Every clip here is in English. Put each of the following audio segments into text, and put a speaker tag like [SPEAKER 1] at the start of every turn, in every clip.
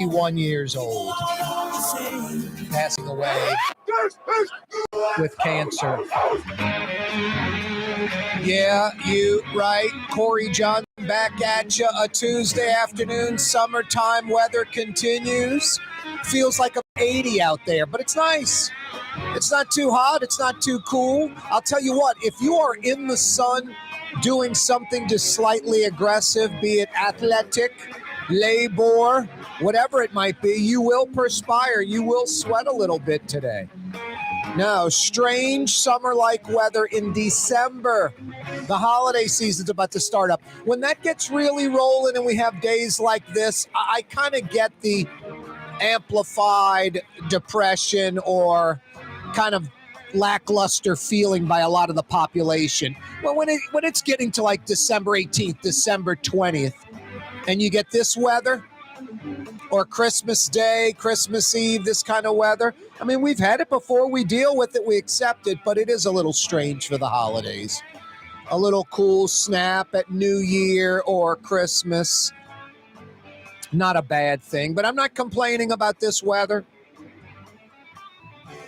[SPEAKER 1] 61 years old, passing away with cancer. Yeah, you right. Corey Johnson back at you. A Tuesday afternoon, summertime weather continues. Feels like a 80 out there, but it's nice. It's not too hot. It's not too cool. I'll tell you what, if you are in the sun doing something just slightly aggressive, be it athletic, labor, whatever it might be, you will perspire. You will sweat a little bit today. No, strange summer-like weather in December. The holiday season's about to start up. When that gets really rolling and we have days like this, I kind of get the amplified depression or kind of lackluster feeling by a lot of the population. Well, when it's getting to like December 18th, December 20th, and you get this weather, or Christmas Day, Christmas Eve, this kind of weather. I mean, we've had it before. We deal with it. We accept it, but it is a little strange for the holidays. A little cool snap at New Year or Christmas. Not a bad thing, but I'm not complaining about this weather.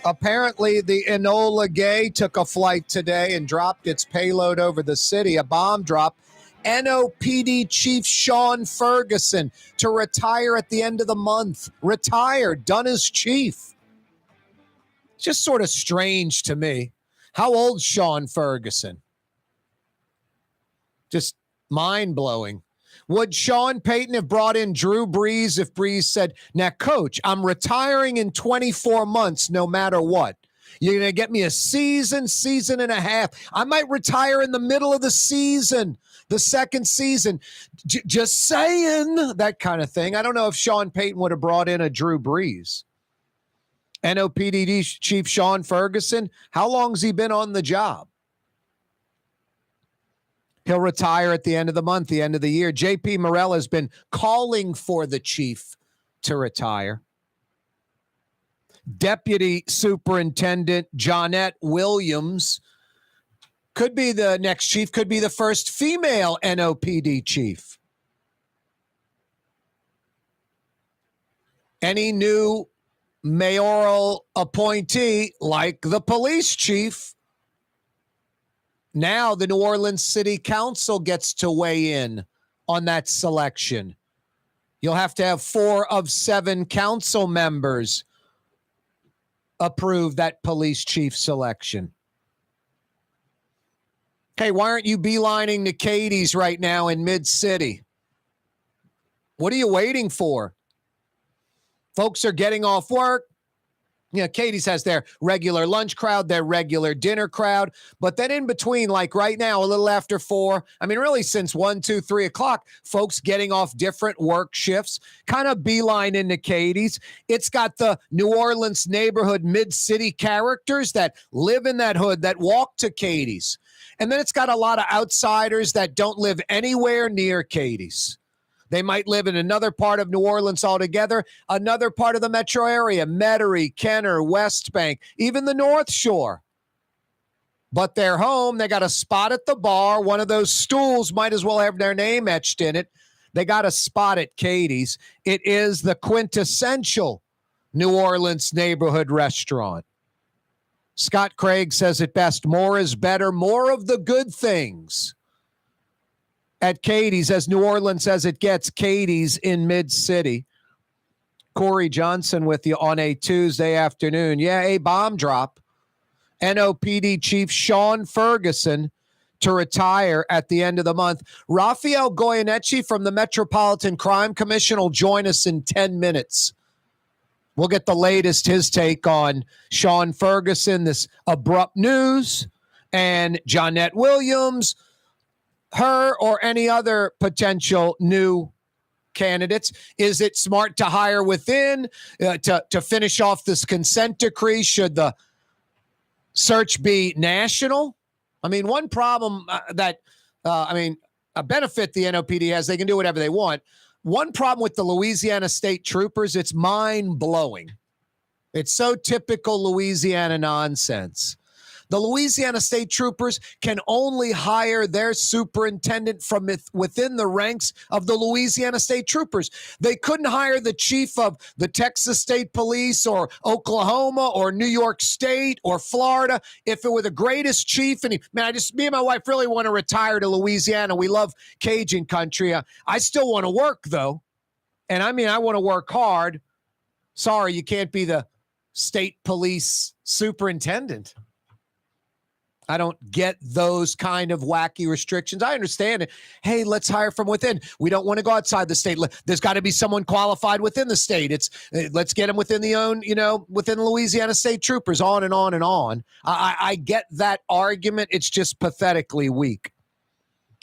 [SPEAKER 1] Apparently, the Enola Gay took a flight today and dropped its payload over the city, a bomb drop. NOPD Chief Shawn Ferguson to retire at the end of the month. Retired, done as chief. Just sort of strange to me. How old's Shawn Ferguson? Just mind-blowing. Would Sean Payton have brought in Drew Brees if Brees said, now, coach, I'm retiring in 24 months no matter what. You're going to get me a season and a half. I might retire in the middle of the season, the second season. Just saying, that kind of thing. I don't know if Sean Payton would have brought in a Drew Brees. NOPD Chief Shawn Ferguson, how long's he been on the job? He'll retire at the end of the month, the end of the year. JP Morrell has been calling for the chief to retire. Deputy Superintendent Jonette Williams could be the next chief, could be the first female NOPD chief. Any new mayoral appointee, like the police chief, now the New Orleans City Council gets to weigh in on that selection. You'll have to have 4 of 7 council members approve that police chief selection. Hey, why aren't you beelining to Katie's right now in Mid-City? What are you waiting for? Folks are getting off work. You know, Katie's has their regular lunch crowd, their regular dinner crowd. But then in between, like right now, a little after 4, I mean, really since 1, 2, 3 o'clock, folks getting off different work shifts, kind of beeline into Katie's. It's got the New Orleans neighborhood mid-city characters that live in that hood that walk to Katie's. And then it's got a lot of outsiders that don't live anywhere near Katie's. They might live in another part of New Orleans altogether, another part of the metro area, Metairie, Kenner, West Bank, even the North Shore. But they're home. They got a spot at the bar. One of those stools might as well have their name etched in it. They got a spot at Katie's. It is the quintessential New Orleans neighborhood restaurant. Scott Craig says it best, more is better, more of the good things. At Katie's, as New Orleans as it gets, Katie's in Mid-City. Corey Johnson with you on a Tuesday afternoon. Yeah, a bomb drop. NOPD Chief Shawn Ferguson to retire at the end of the month. Rafael Goyeneche from the Metropolitan Crime Commission will join us in 10 minutes. We'll get the latest, his take on Shawn Ferguson, this abrupt news, and Jonette Williams, her or any other potential new candidates. Is it smart to hire within to finish off this consent decree? Should the search be national? I mean, one problem a benefit the NOPD has, they can do whatever they want. One problem with the Louisiana State Troopers, it's mind-blowing. It's so typical Louisiana nonsense. The Louisiana State Troopers can only hire their superintendent from within the ranks of the Louisiana State Troopers. They couldn't hire the chief of the Texas State Police or Oklahoma or New York State or Florida if it were the greatest chief. And me and my wife really want to retire to Louisiana. We love Cajun country. I still want to work, though. And I want to work hard. Sorry, you can't be the state police superintendent. I don't get those kind of wacky restrictions. I understand it. Hey, let's hire from within. We don't want to go outside the state. There's got to be someone qualified within the state. Let's get them within within Louisiana State Troopers, on and on and on. I get that argument. It's just pathetically weak.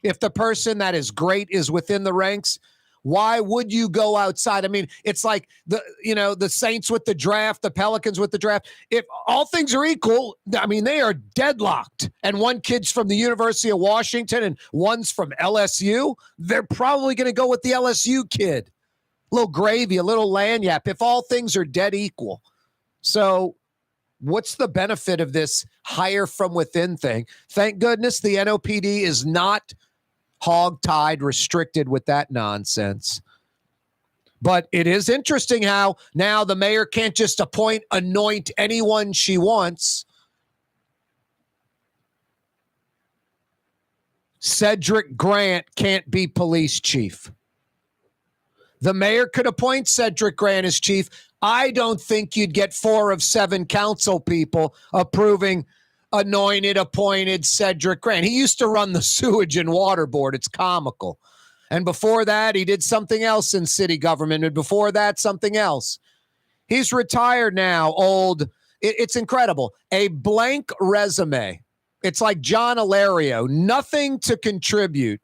[SPEAKER 1] If the person that is great is within the ranks, why would you go outside? I mean, it's like the Saints with the draft, the Pelicans with the draft. If all things are equal, I mean, they are deadlocked. And one kid's from the University of Washington and one's from LSU. They're probably going to go with the LSU kid. A little gravy, a little lanyap, if all things are dead equal. So what's the benefit of this hire from within thing? Thank goodness the NOPD is not hog-tied, restricted with that nonsense. But it is interesting how now the mayor can't just anoint anyone she wants. Cedric Grant can't be police chief. The mayor could appoint Cedric Grant as chief. I don't think you'd get 4 of 7 council people approving appointed Cedric Grant. He used to run the sewage and water board. It's comical. And before that, he did something else in city government. And before that, something else. He's retired now, old. It's incredible. A blank resume. It's like John Alario. Nothing to contribute.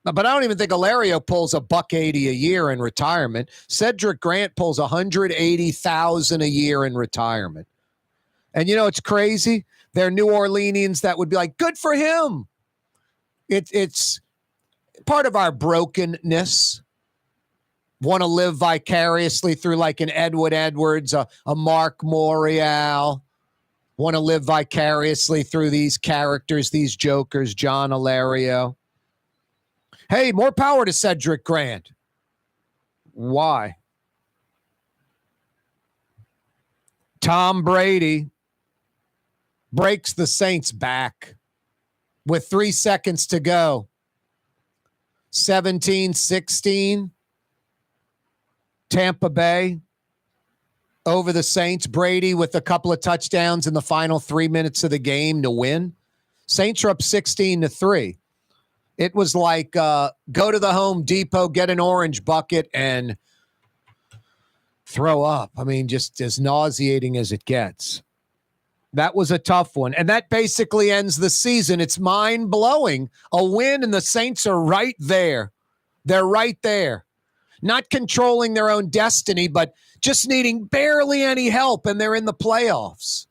[SPEAKER 1] But I don't even think Alario pulls $180 a year in retirement. Cedric Grant pulls $180,000 a year in retirement. And it's crazy. There are New Orleanians that would be like, good for him. It's part of our brokenness. Want to live vicariously through like an Edward Edwards, a Mark Morial. Want to live vicariously through these characters, these jokers, John Alario. Hey, more power to Cedric Grant. Why? Tom Brady breaks the Saints' back with 3 seconds to go. 17-16. Tampa Bay over the Saints. Brady with a couple of touchdowns in the final 3 minutes of the game to win. Saints are up 16-3. It was like go to the Home Depot, get an orange bucket, and throw up. I mean, just as nauseating as it gets. That was a tough one. And that basically ends the season. It's mind-blowing. A win, and the Saints are right there. They're right there. Not controlling their own destiny, but just needing barely any help, and they're in the playoffs.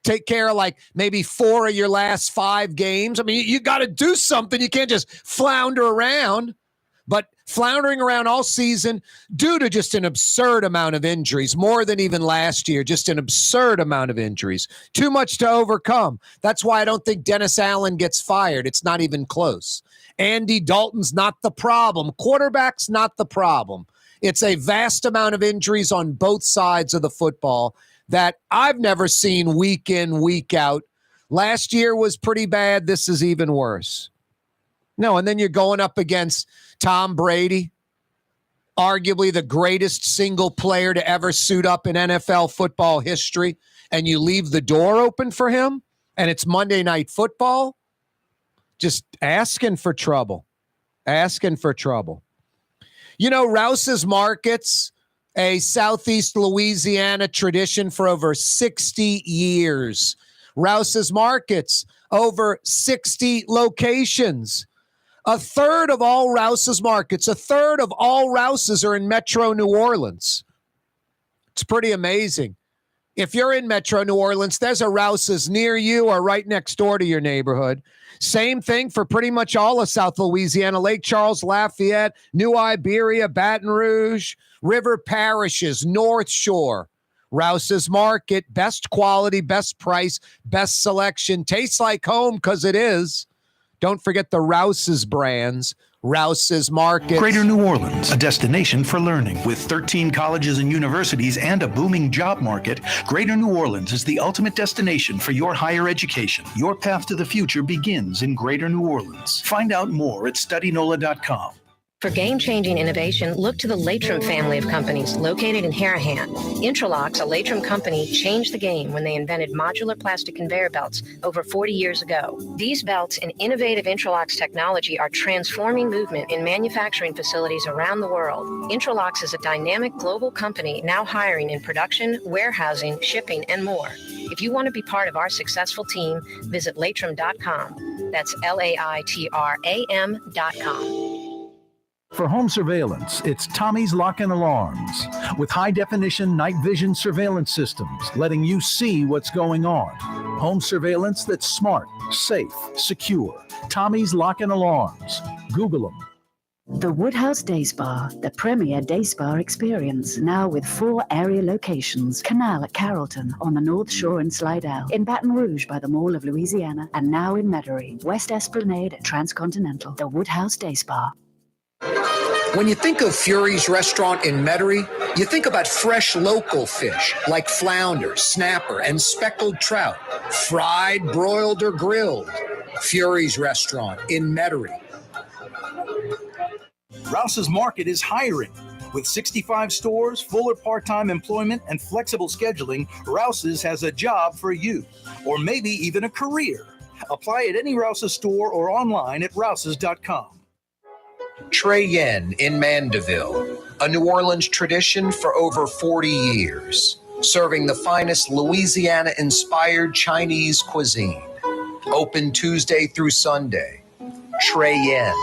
[SPEAKER 1] Take care of like maybe 4 of your last 5 games. I mean, you got to do something. You can't just flounder around. But floundering around all season due to just an absurd amount of injuries, more than even last year, just an absurd amount of injuries. Too much to overcome. That's why I don't think Dennis Allen gets fired. It's not even close. Andy Dalton's not the problem. Quarterback's not the problem. It's a vast amount of injuries on both sides of the football that I've never seen week in, week out. Last year was pretty bad. This is even worse. No, and then you're going up against Tom Brady, arguably the greatest single player to ever suit up in NFL football history, and you leave the door open for him, and it's Monday Night Football. Just asking for trouble. Asking for trouble. Rouse's Markets, a Southeast Louisiana tradition for over 60 years. Rouse's Markets, over 60 locations. A third of all Rouse's Markets, a third of all Rouse's are in Metro New Orleans. It's pretty amazing. If you're in Metro New Orleans, there's a Rouse's near you or right next door to your neighborhood. Same thing for pretty much all of South Louisiana, Lake Charles, Lafayette, New Iberia, Baton Rouge, River Parishes, North Shore. Rouse's Market, best quality, best price, best selection. Tastes like home because it is. Don't forget the Rouse's brands. Rouse's Market.
[SPEAKER 2] Greater New Orleans, a destination for learning. With 13 colleges and universities and a booming job market, Greater New Orleans is the ultimate destination for your higher education. Your path to the future begins in Greater New Orleans. Find out more at studynola.com.
[SPEAKER 3] For game-changing innovation, look to the Latrim family of companies located in Harahan. Intralocks, a Latrim company, changed the game when they invented modular plastic conveyor belts over 40 years ago. These belts and innovative Intralocks technology are transforming movement in manufacturing facilities around the world. Intralocks is a dynamic global company now hiring in production, warehousing, shipping, and more. If you want to be part of our successful team, visit Latrim.com. That's LAITRAM.com.
[SPEAKER 2] For home surveillance, it's Tommy's Lock and Alarms. With high-definition night vision surveillance systems, letting you see what's going on. Home surveillance that's smart, safe, secure. Tommy's Lock and Alarms. Google them.
[SPEAKER 4] The Woodhouse Day Spa, the premier day spa experience, now with 4 area locations. Canal at Carrollton, on the North Shore in Slidell, in Baton Rouge by the Mall of Louisiana, and now in Metairie, West Esplanade at Transcontinental. The Woodhouse Day Spa.
[SPEAKER 1] When you think of Fury's restaurant in Metairie, you think about fresh local fish like flounder, snapper, and speckled trout, fried, broiled, or grilled. Fury's restaurant in Metairie.
[SPEAKER 2] Rouse's Market is hiring. With 65 stores, full or part-time employment, and flexible scheduling, Rouse's has a job for you, or maybe even a career. Apply at any Rouse's store or online at rouses.com.
[SPEAKER 1] Trey Yen in Mandeville, a New Orleans tradition for over 40 years, serving the finest Louisiana-inspired Chinese cuisine. Open Tuesday through Sunday. Trey Yen.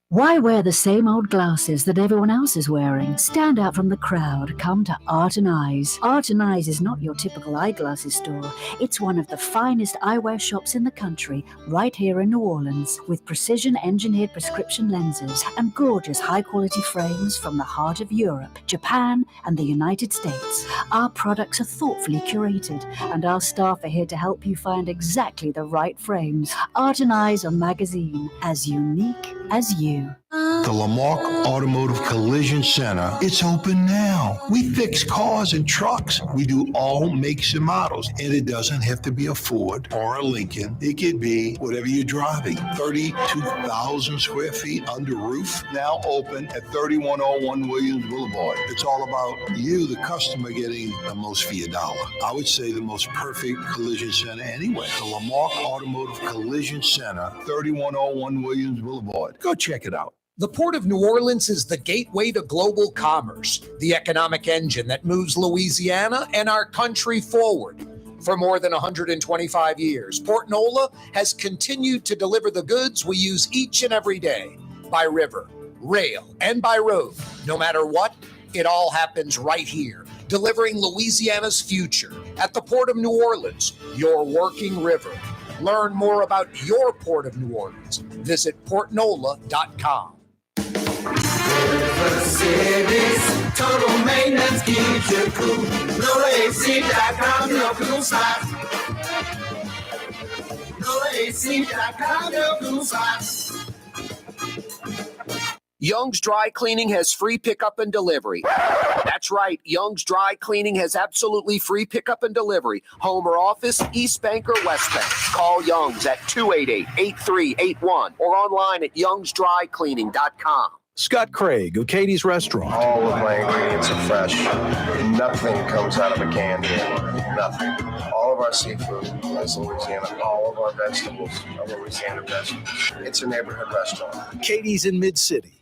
[SPEAKER 4] Why wear the same old glasses that everyone else is wearing? Stand out from the crowd. Come to Art and Eyes. Art and Eyes is not your typical eyeglasses store. It's one of the finest eyewear shops in the country, right here in New Orleans, with precision-engineered prescription lenses and gorgeous high-quality frames from the heart of Europe, Japan, and the United States. Our products are thoughtfully curated, and our staff are here to help you find exactly the right frames. Art and Eyes on Magazine, as unique as you.
[SPEAKER 5] The Lamarck Automotive Collision Center, it's open now. We fix cars and trucks. We do all makes and models. And it doesn't have to be a Ford or a Lincoln. It could be whatever you're driving. 32,000 square feet under roof, now open at 3101 Williams Boulevard. It's all about you, the customer, getting the most for your dollar. I would say the most perfect collision center anyway. The Lamarck Automotive Collision Center, 3101 Williams Boulevard. Go check it out.
[SPEAKER 1] The Port of New Orleans is the gateway to global commerce, the economic engine that moves Louisiana and our country forward. For more than 125 years, Port Nola has continued to deliver the goods we use each and every day, by river, rail, and by road. No matter what, it all happens right here, delivering Louisiana's future at the Port of New Orleans, your working river. Learn more about your Port of New Orleans. Visit portnola.com.
[SPEAKER 6] River City's total maintenance keeps you cool. NOLAAC.com, no cool spots. NOLAAC.com, no cool spots.
[SPEAKER 1] Young's Dry Cleaning has free pickup and delivery. That's right. Young's Dry Cleaning has absolutely free pickup and delivery. Home or office, East Bank or West Bank. Call Young's at 288-8381 or online at youngsdrycleaning.com.
[SPEAKER 2] Scott Craig of Katie's Restaurant.
[SPEAKER 7] All of my ingredients are fresh. Nothing comes out of a can here. Nothing. All of our seafood is Louisiana. All of our vegetables are Louisiana vegetables. It's a neighborhood restaurant.
[SPEAKER 2] Katie's in Mid-City.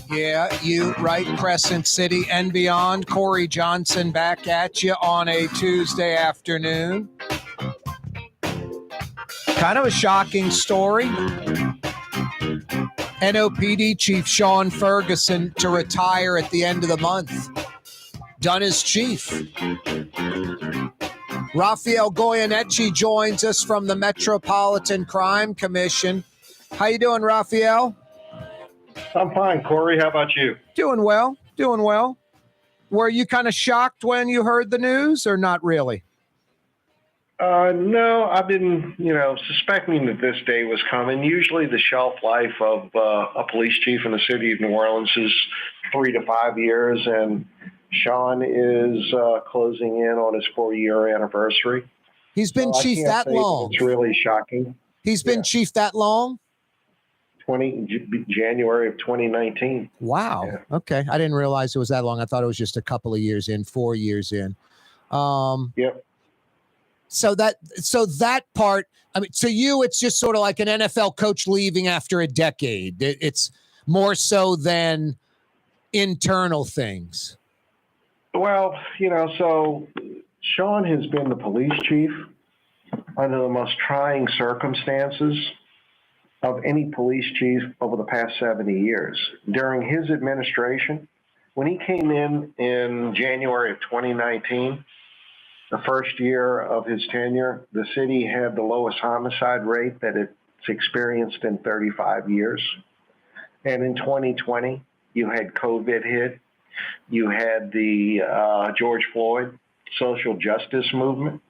[SPEAKER 1] Yeah, you right, Crescent City and beyond. Corey Johnson back at you on a Tuesday afternoon. Kind of a shocking story. NOPD Chief Shawn Ferguson to retire at the end of the month. Done as chief. Rafael Goyeneche joins us from the Metropolitan Crime Commission. How you doing, Rafael?
[SPEAKER 8] I'm fine, Corey. How about you?
[SPEAKER 1] Doing well. Were you kind of shocked when you heard the news or not really?
[SPEAKER 8] No, I've been, suspecting that this day was coming. Usually the shelf life of a police chief in the city of New Orleans is 3 to 5 years, and Shawn is closing in on his 4-year anniversary.
[SPEAKER 1] He's been chief that long?
[SPEAKER 8] It's really shocking.
[SPEAKER 1] He's been chief that long?
[SPEAKER 8] January of 2019.
[SPEAKER 1] Wow. Yeah. Okay. I didn't realize it was that long. I thought it was just a couple of years in, 4 years in.
[SPEAKER 8] Yep.
[SPEAKER 1] So that part, I mean, to you, it's just sort of like an NFL coach leaving after a decade. It's more so than internal things.
[SPEAKER 8] Well, so Shawn has been the police chief under the most trying circumstances of any police chief over the past 70 years. During his administration, when he came in January of 2019, the first year of his tenure, the city had the lowest homicide rate that it's experienced in 35 years. And in 2020, you had COVID hit. You had the George Floyd social justice movement.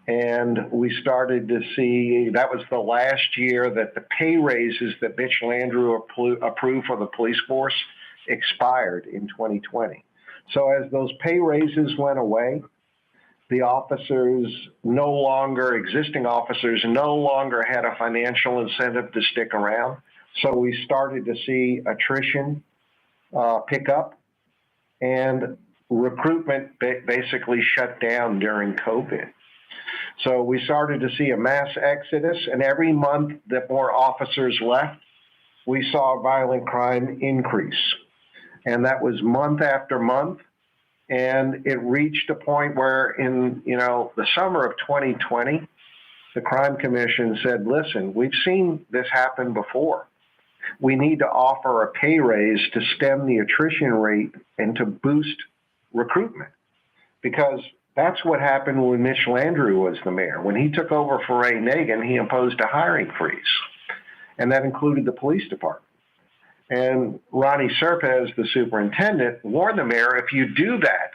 [SPEAKER 8] And we started to see, that was the last year that the pay raises that Mitch Landrieu approved for the police force expired in 2020. So as those pay raises went away, the officers existing officers no longer had a financial incentive to stick around. So we started to see attrition pick up, and recruitment basically shut down during COVID. So we started to see a mass exodus, and every month that more officers left, we saw violent crime increase. And that was month after month. And it reached a point where in, the summer of 2020, the Crime Commission said, listen, we've seen this happen before. We need to offer a pay raise to stem the attrition rate and to boost recruitment, because that's what happened when Mitch Landrieu was the mayor. When he took over for Ray Nagin, he imposed a hiring freeze, and that included the police department. And Ronnie Serpez, the superintendent, warned the mayor, if you do that,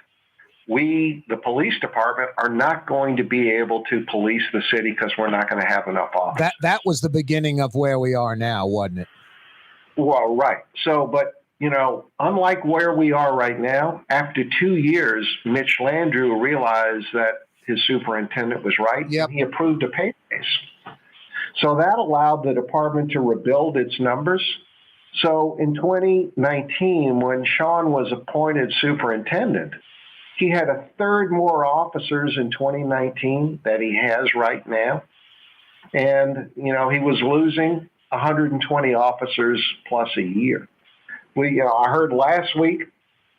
[SPEAKER 8] we, the police department, are not going to be able to police the city because we're not going to have enough officers.
[SPEAKER 1] That was the beginning of where we are now, wasn't it?
[SPEAKER 8] Well, right. So, but, unlike where we are right now, after 2 years, Mitch Landrieu realized that his superintendent was right.
[SPEAKER 1] Yep.
[SPEAKER 8] And he approved a pay raise. So that allowed the department to rebuild its numbers. So in 2019, when Shawn was appointed superintendent, he had a third more officers in 2019 that he has right now. And, he was losing 120 officers plus a year. I heard last week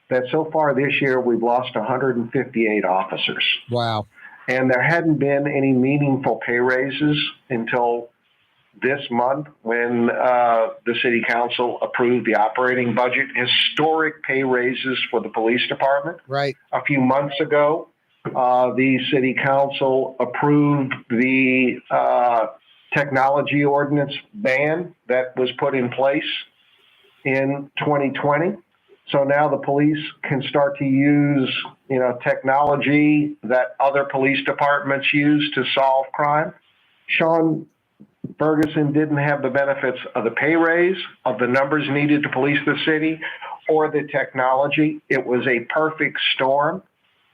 [SPEAKER 8] that so far this year, we've lost 158 officers.
[SPEAKER 1] Wow.
[SPEAKER 8] And there hadn't been any meaningful pay raises until this month when the city council approved the operating budget. Historic pay raises for the police department.
[SPEAKER 1] Right.
[SPEAKER 8] A few months ago, the city council approved the technology ordinance ban that was put in place in 2020. So now the police can start to use, technology that other police departments use to solve crime. Shawn Ferguson didn't have the benefits of the pay raise, of the numbers needed to police the city, or the technology. It was a perfect storm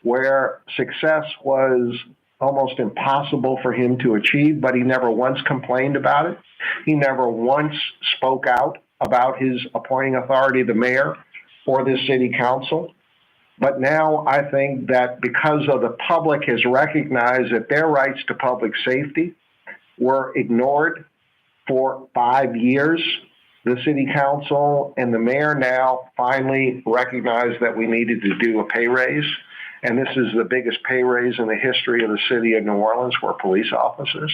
[SPEAKER 8] where success was almost impossible for him to achieve, but he never once complained about it. He never once spoke out about his appointing authority, the mayor, or the city council. But now I think that because of the public has recognized that their rights to public safety were ignored for 5 years, the city council and the mayor now finally recognized that we needed to do a pay raise. And this is the biggest pay raise in the history of the city of New Orleans for police officers.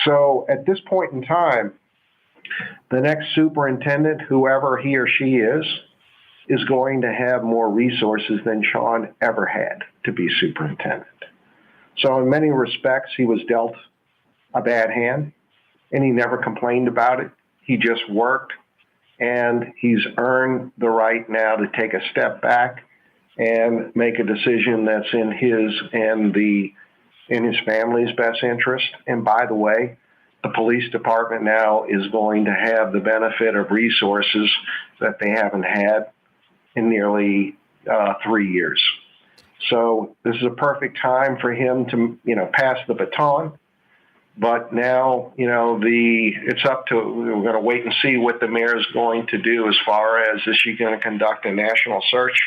[SPEAKER 8] So at this point in time, the next superintendent, whoever he or she is going to have more resources than Shawn ever had to be superintendent. So in many respects, he was dealt a bad hand, and he never complained about it. He just worked, and he's earned the right now to take a step back and make a decision that's in his and in his family's best interest. And by the way, the police department now is going to have the benefit of resources that they haven't had in nearly 3 years. So this is a perfect time for him to, pass the baton. But now, it's up to, we're going to wait and see what the mayor is going to do as far as, is she going to conduct a national search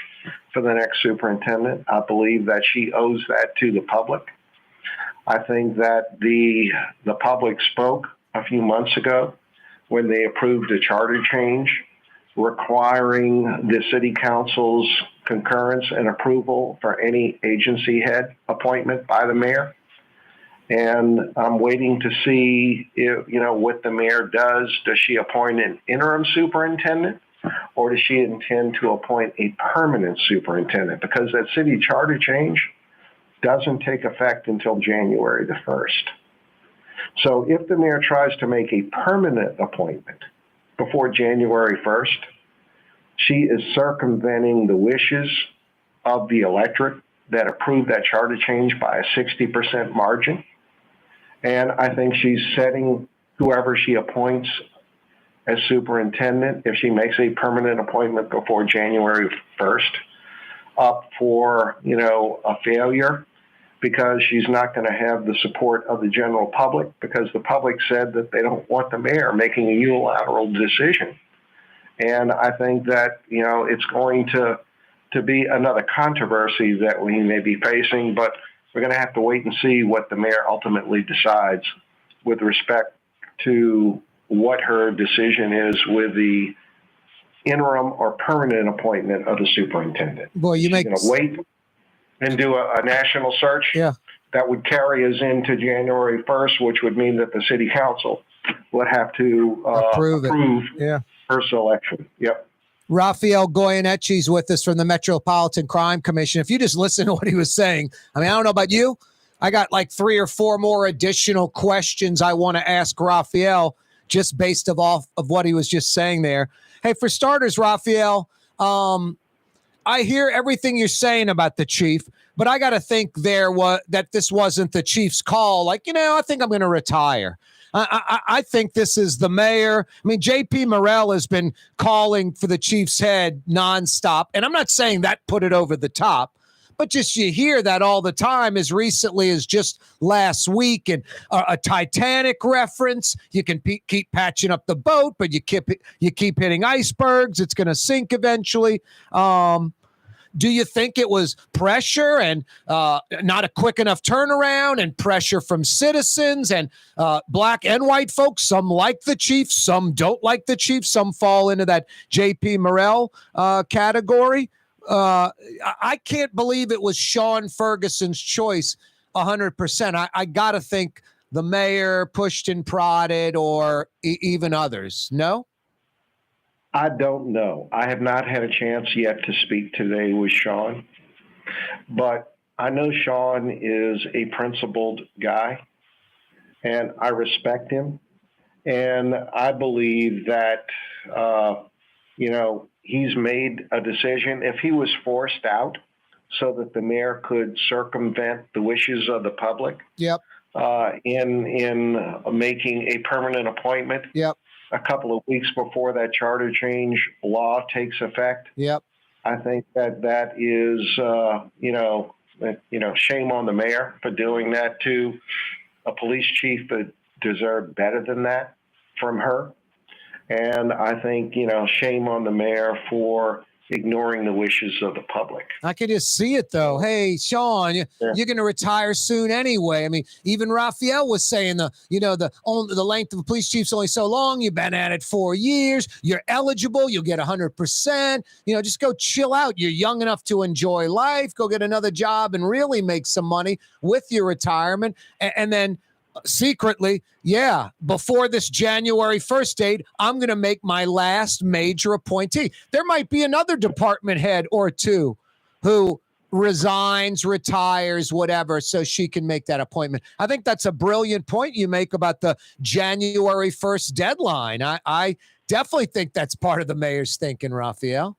[SPEAKER 8] for the next superintendent? I believe that she owes that to the public. I think that the public spoke a few months ago when they approved a charter change requiring the city council's concurrence and approval for any agency head appointment by the mayor. And I'm waiting to see if, what the mayor does. Does she appoint an interim superintendent, or does she intend to appoint a permanent superintendent? Because that city charter change doesn't take effect until January the 1st. So if the mayor tries to make a permanent appointment before January 1st, she is circumventing the wishes of the electorate that approved that charter change by a 60% margin. And I think she's setting whoever she appoints as superintendent, if she makes a permanent appointment before January 1st, up for, a failure, because she's not going to have the support of the general public, because the public said that they don't want the mayor making a unilateral decision. And I think that, it's going to be another controversy that we may be facing, but we're going to have to wait and see what the mayor ultimately decides with respect to what her decision is with the interim or permanent appointment of the superintendent.
[SPEAKER 1] Boy, you make...
[SPEAKER 8] She's going to wait and do a national search.
[SPEAKER 1] Yeah.
[SPEAKER 8] That would carry us into January 1st, which would mean that the city council would have to approve her selection. Yep.
[SPEAKER 1] Rafael Goyeneche is with us from the Metropolitan Crime Commission. If you just listen to what he was saying, I don't know about you, I got like 3 or 4 more additional questions I want to ask Rafael just based off of what he was just saying there. Hey, for starters, Rafael, I hear everything you're saying about the chief, but I got to think that this wasn't the chief's call. Like, I think I'm going to retire. I think this is the mayor. J.P. Morrell has been calling for the chief's head nonstop, and I'm not saying that put it over the top, but just you hear that all the time, as recently as just last week, and a Titanic reference. You can keep patching up the boat, but you keep hitting icebergs. It's going to sink eventually. Do you think it was pressure and not a quick enough turnaround, and pressure from citizens and black and white folks? Some like the chief, some don't like the chief, some fall into that J.P. Morrell category. I can't believe it was Shawn Ferguson's choice 100%. I got to think the mayor pushed and prodded, or even others. No?
[SPEAKER 8] I don't know. I have not had a chance yet to speak today with Shawn, but I know Shawn is a principled guy, and I respect him. And I believe that, he's made a decision. If he was forced out so that the mayor could circumvent the wishes of the public,
[SPEAKER 1] yep,
[SPEAKER 8] in making a permanent appointment,
[SPEAKER 1] yep,
[SPEAKER 8] a couple of weeks before that charter change law takes effect.
[SPEAKER 1] Yep.
[SPEAKER 8] I think that is, shame on the mayor for doing that to a police chief that deserved better than that from her. And I think, shame on the mayor for ignoring the wishes of the public.
[SPEAKER 1] I could just see it, though. Hey, Shawn, you're going to retire soon anyway. Even Rafael was saying the length of a police chief's only so long. You've been at it 4 years. You're eligible. You'll get 100%. Just go chill out. You're young enough to enjoy life. Go get another job and really make some money with your retirement. And then secretly, before this January 1st date, I'm going to make my last major appointee. There might be another department head or two who resigns, retires, whatever, so she can make that appointment. I think that's a brilliant point you make about the January 1st deadline. I definitely think that's part of the mayor's thinking, Rafael.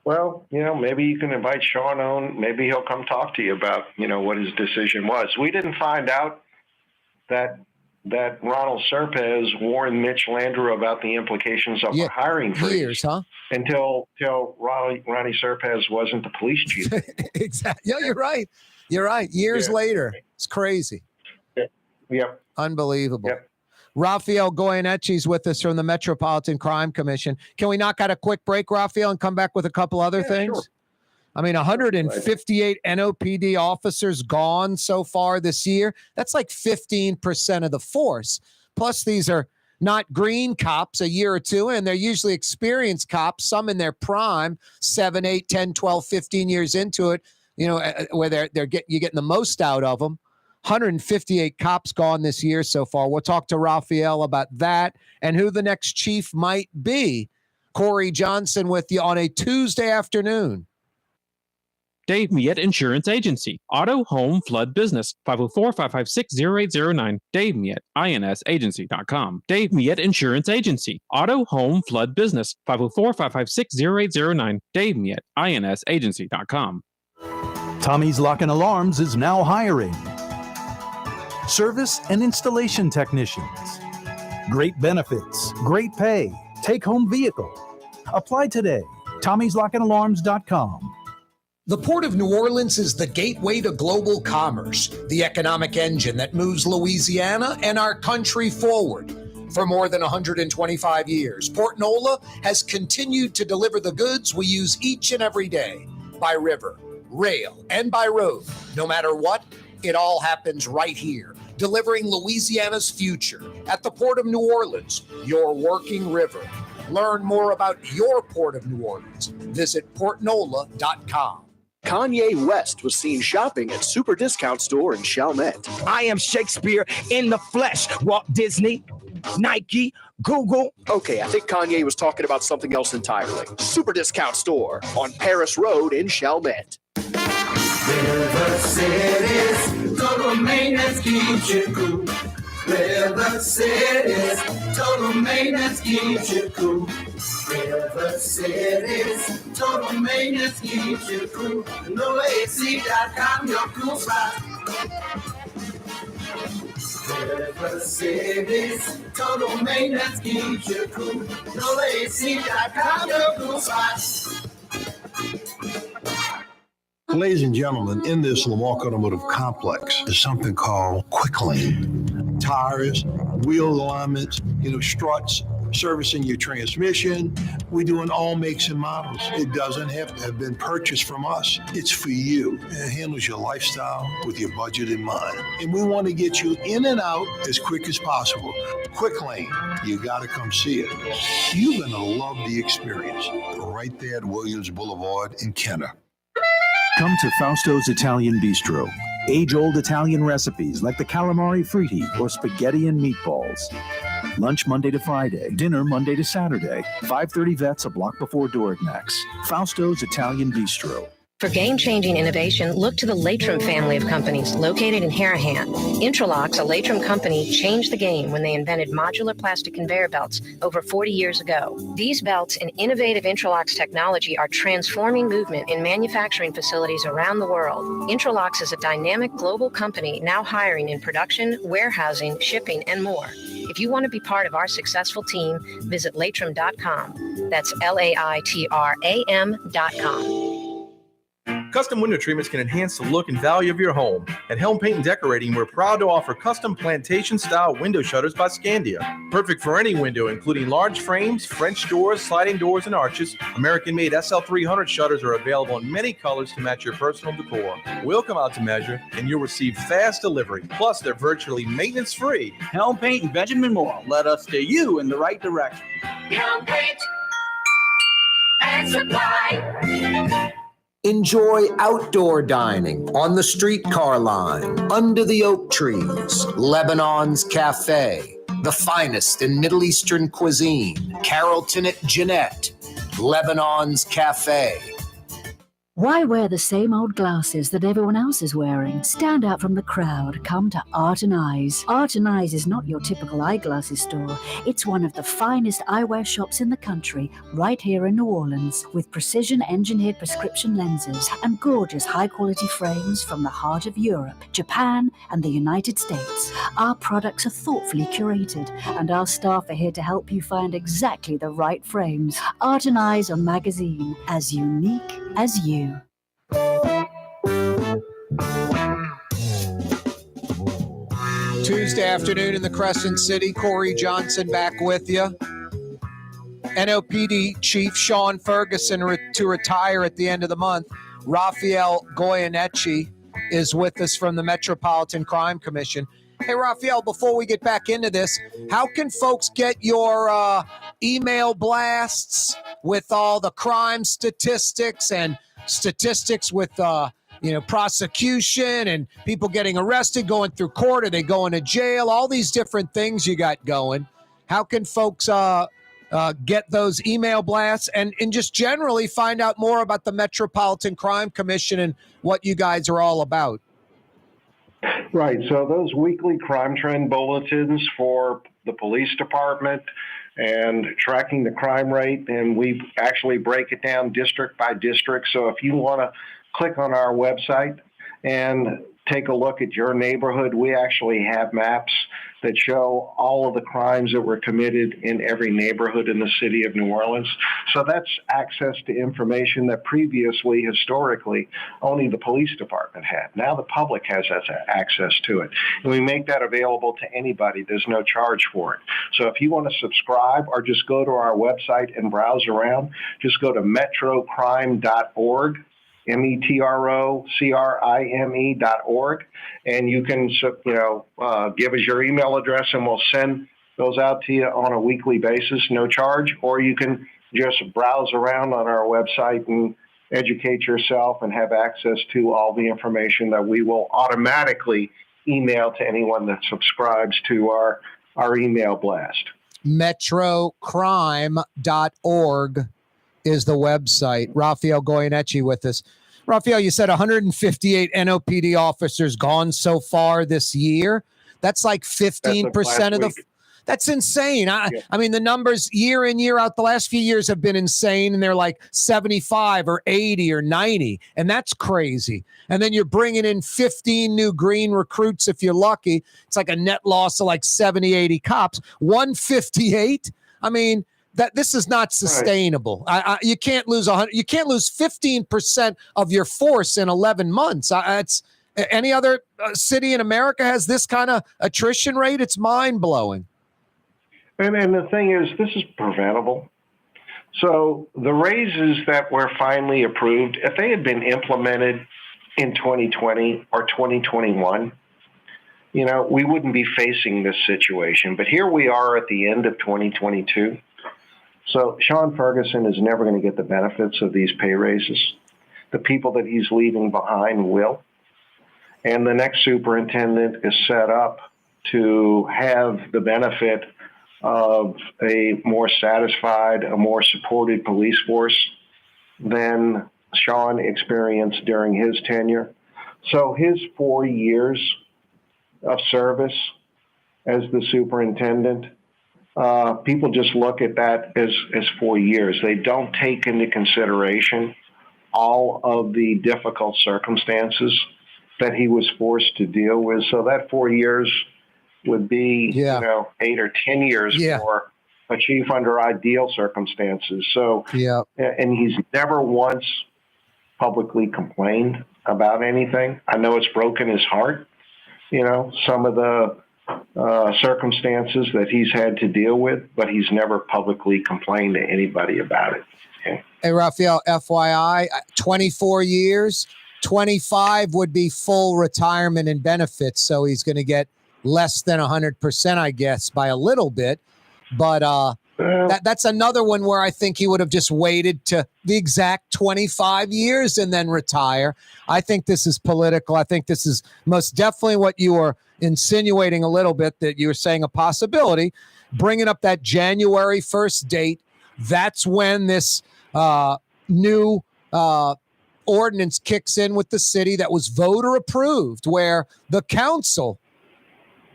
[SPEAKER 8] Well, maybe you can invite Shawn on. Maybe he'll come talk to you about, what his decision was. We didn't find out that Ronald Serpez warned Mitch Landrieu about the implications of a hiring freeze.
[SPEAKER 1] Years, huh?
[SPEAKER 8] Until Ronnie Serpez wasn't the police chief.
[SPEAKER 1] Exactly. Yeah, you're right. You're right. Years later. It's crazy.
[SPEAKER 8] Yep.
[SPEAKER 1] Unbelievable.
[SPEAKER 8] Yep.
[SPEAKER 1] Rafael Goyeneche is with us from the Metropolitan Crime Commission. Can we knock out a quick break, Rafael, and come back with a couple other things?
[SPEAKER 8] Sure.
[SPEAKER 1] I mean, 158 NOPD officers gone so far this year. That's like 15% of the force. Plus, these are not green cops a year or two in. They're usually experienced cops, some in their prime, 7, 8, 10, 12, 15 years into it, where you're getting the most out of them. 158 cops gone this year so far. We'll talk to Rafael about that and who the next chief might be. Corey Johnson with you on a Tuesday afternoon.
[SPEAKER 9] Dave Miette Insurance Agency. Auto, home, flood, business. 504-556-0809. Dave Miette, INSagency.com. Dave Miette Insurance Agency. Auto, home, flood, business. 504-556-0809. Dave Miette, INSagency.com.
[SPEAKER 2] Tommy's Lock and Alarms is now hiring service and installation technicians. Great benefits, great pay, take-home vehicle. Apply today. Tommy'sLockandAlarms.com.
[SPEAKER 1] The Port of New Orleans is the gateway to global commerce, the economic engine that moves Louisiana and our country forward. For more than 125 years, Port Nola has continued to deliver the goods we use each and every day, by river, rail, and by road. No matter what, it all happens right here, delivering Louisiana's future at the Port of New Orleans, your working river. Learn more about your Port of New Orleans. Visit portnola.com.
[SPEAKER 10] Kanye West was seen shopping at Super Discount Store in Chalmette.
[SPEAKER 6] I am Shakespeare in the flesh. Walt Disney, Nike, Google.
[SPEAKER 10] Okay, I think Kanye was talking about something else entirely. Super Discount Store on Paris Road in Chalmette.
[SPEAKER 6] River City's total maintenance keeps you cool. River City's total maintenance keeps you cool. River City's total maintenance keeps you cool. NoAC.com, your cool spot. River City's total maintenance keeps you cool. NoAC.com, your cool spot.
[SPEAKER 5] Ladies and gentlemen, in this Lamarck Automotive Complex is something called Quick Lane. Tires, wheel alignments, struts, servicing your transmission. We're doing all makes and models. It doesn't have to have been purchased from us. It's for you. It handles your lifestyle with your budget in mind. And we want to get you in and out as quick as possible. Quick Lane, you got to come see it. You're going to love the experience. Right there at Williams Boulevard in Kenner.
[SPEAKER 2] Come to Fausto's Italian Bistro. Age-old Italian recipes like the calamari fritti or spaghetti and meatballs. Lunch Monday to Friday, dinner Monday to Saturday. 530 Vets, a block before Dorignax. Fausto's Italian Bistro.
[SPEAKER 3] For game-changing innovation, look to the Latrim family of companies located in Harahan. Intralocks, a Latrim company, changed the game when they invented modular plastic conveyor belts over 40 years ago. These belts and innovative Intralocks technology are transforming movement in manufacturing facilities around the world. Intralocks is a dynamic global company now hiring in production, warehousing, shipping, and more. If you want to be part of our successful team, visit Latrim.com. That's LAITRAM.com.
[SPEAKER 11] Custom window treatments can enhance the look and value of your home. At Helm Paint and Decorating, we're proud to offer custom plantation-style window shutters by Scandia. Perfect for any window, including large frames, French doors, sliding doors, and arches. American-made SL300 shutters are available in many colors to match your personal decor. We'll come out to measure, and you'll receive fast delivery. Plus, they're virtually maintenance-free.
[SPEAKER 12] Helm Paint and Benjamin Moore. Let us steer you in the right direction.
[SPEAKER 6] Helm Paint and Supply.
[SPEAKER 1] Enjoy outdoor dining on the streetcar line, under the oak trees, Lebanon's Cafe, the finest in Middle Eastern cuisine, Carrollton at Jonette, Lebanon's Cafe.
[SPEAKER 4] Why wear the same old glasses that everyone else is wearing? Stand out from the crowd. Come to Art and Eyes. Art and Eyes is not your typical eyeglasses store. It's one of the finest eyewear shops in the country, right here in New Orleans, with precision-engineered prescription lenses and gorgeous high-quality frames from the heart of Europe, Japan, and the United States. Our products are thoughtfully curated, and our staff are here to help you find exactly the right frames. Art and Eyes on Magazine, as unique as you.
[SPEAKER 1] Tuesday afternoon in the Crescent City. Corey Johnson back with you. NOPD Chief Shawn Ferguson to retire at the end of the month. Rafael Goyeneche is with us from the Metropolitan Crime Commission. Hey, Rafael, before we get back into this, how can folks get your email blasts with all the crime statistics and statistics with prosecution and people getting arrested, going through court, are they going to jail, all these different things you got going? How can folks get those email blasts and just generally find out more about the Metropolitan Crime Commission and what you guys are all about?
[SPEAKER 8] Right. So those weekly crime trend bulletins for the police department and tracking the crime rate, and we actually break it down district by district. So if you want to click on our website and take a look at your neighborhood, we actually have maps that show all of the crimes that were committed in every neighborhood in the city of New Orleans. So that's access to information that previously, historically, only the police department had. Now the public has access to it. And we make that available to anybody. There's no charge for it. So if you want to subscribe or just go to our website and browse around, just go to metrocrime.org. metrocrime.org, and you can give us your email address and we'll send those out to you on a weekly basis, no charge, or you can just browse around on our website and educate yourself and have access to all the information that we will automatically email to anyone that subscribes to our email blast.
[SPEAKER 1] metrocrime.org is the website. Rafael Goyeneche with us. Rafael, you said 158 NOPD officers gone so far this year. That's like 15% of the. That's insane. I mean, the numbers year in, year out, the last few years have been insane, and they're like 75 or 80 or 90, and that's crazy. And then you're bringing in 15 new green recruits if you're lucky. It's like a net loss of like 70, 80 cops. 158? I mean, that this is not sustainable. Right. You can't lose 100. You can't lose 15% of your force in 11 months. It's any other city in America has this kind of attrition rate. It's mind blowing.
[SPEAKER 8] And the thing is, this is preventable. So the raises that were finally approved, if they had been implemented in 2020 or 2021, we wouldn't be facing this situation. But here we are at the end of 2022. So Shawn Ferguson is never going to get the benefits of these pay raises. The people that he's leaving behind will. And the next superintendent is set up to have the benefit of a more satisfied, a more supported police force than Shawn experienced during his tenure. So his 4 years of service as the superintendent, people just look at that as 4 years. They don't take into consideration all of the difficult circumstances that he was forced to deal with. So that 4 years would be, 8 or 10 years for a chief under ideal circumstances. So, and he's never once publicly complained about anything. I know it's broken his heart, some of the circumstances that he's had to deal with, but he's never publicly complained to anybody about it. Okay?
[SPEAKER 1] Hey, Rafael, FYI, 24 years, 25 would be full retirement and benefits. So he's going to get less than 100%, I guess, by a little bit. But that's another one where I think he would have just waited to the exact 25 years and then retire. I think this is political. I think this is most definitely what you were insinuating a little bit, that you were saying a possibility, bringing up that January 1st date. That's when this new ordinance kicks in with the city that was voter approved, where the council,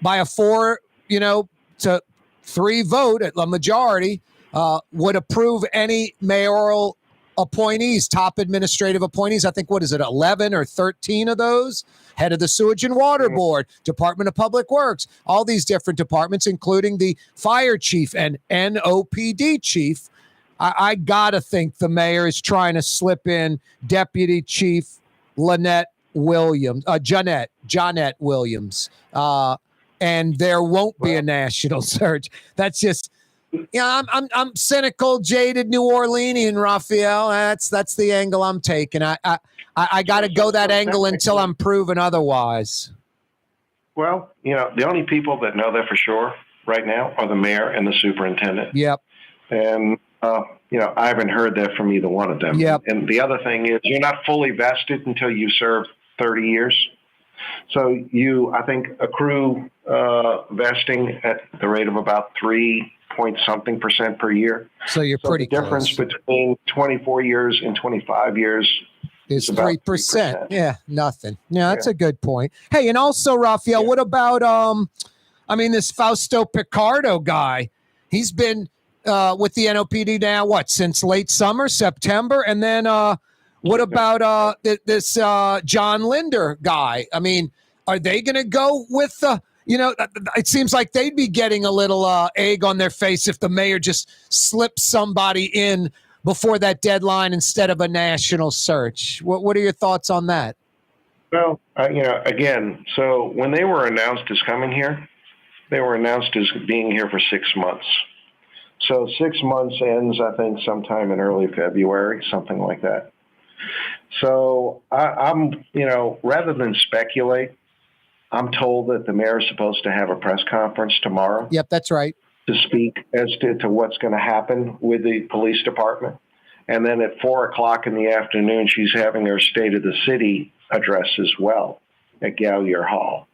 [SPEAKER 1] by a 4 to 3 vote, a majority, would approve any mayoral appointees, top administrative appointees. I think, 11 or 13 of those? Head of the Sewage and Water Board, Department of Public Works, all these different departments, including the fire chief and NOPD chief. I got to think the mayor is trying to slip in Deputy Chief Jonette Williams, and there won't be a national search. That's just, I'm cynical, jaded New Orleanian, Rafael. That's the angle I'm taking. I got to go that angle until I'm proven otherwise.
[SPEAKER 8] Well, the only people that know that for sure right now are the mayor and the superintendent.
[SPEAKER 1] Yep.
[SPEAKER 8] And, I haven't heard that from either one of them.
[SPEAKER 1] Yep.
[SPEAKER 8] And the other thing is you're not fully vested until you serve 30 years. So you, I think, accrue vesting at the rate of about 3-point-something% per year.
[SPEAKER 1] So you're pretty
[SPEAKER 8] the difference
[SPEAKER 1] close.
[SPEAKER 8] Between 24 years and 25 years
[SPEAKER 1] is 3%. Yeah, nothing. Yeah, that's a good point. Hey, and also, Rafael, what about this Fausto Picardo guy? He's been with the NOPD now, since late summer, September? And then what about this John Linder guy? I mean, are they going to go with it seems like they'd be getting a little egg on their face if the mayor just slips somebody in before that deadline instead of a national search. What are your thoughts on that?
[SPEAKER 8] Well, again, so when they were announced as coming here, they were announced as being here for 6 months. So 6 months ends, I think, sometime in early February, something like that. So I'm, rather than speculate, I'm told that the mayor is supposed to have a press conference tomorrow.
[SPEAKER 1] Yep, that's right.
[SPEAKER 8] To speak as to what's going to happen with the police department. And then at 4:00 in the afternoon, she's having her State of the City address as well at Gallier Hall.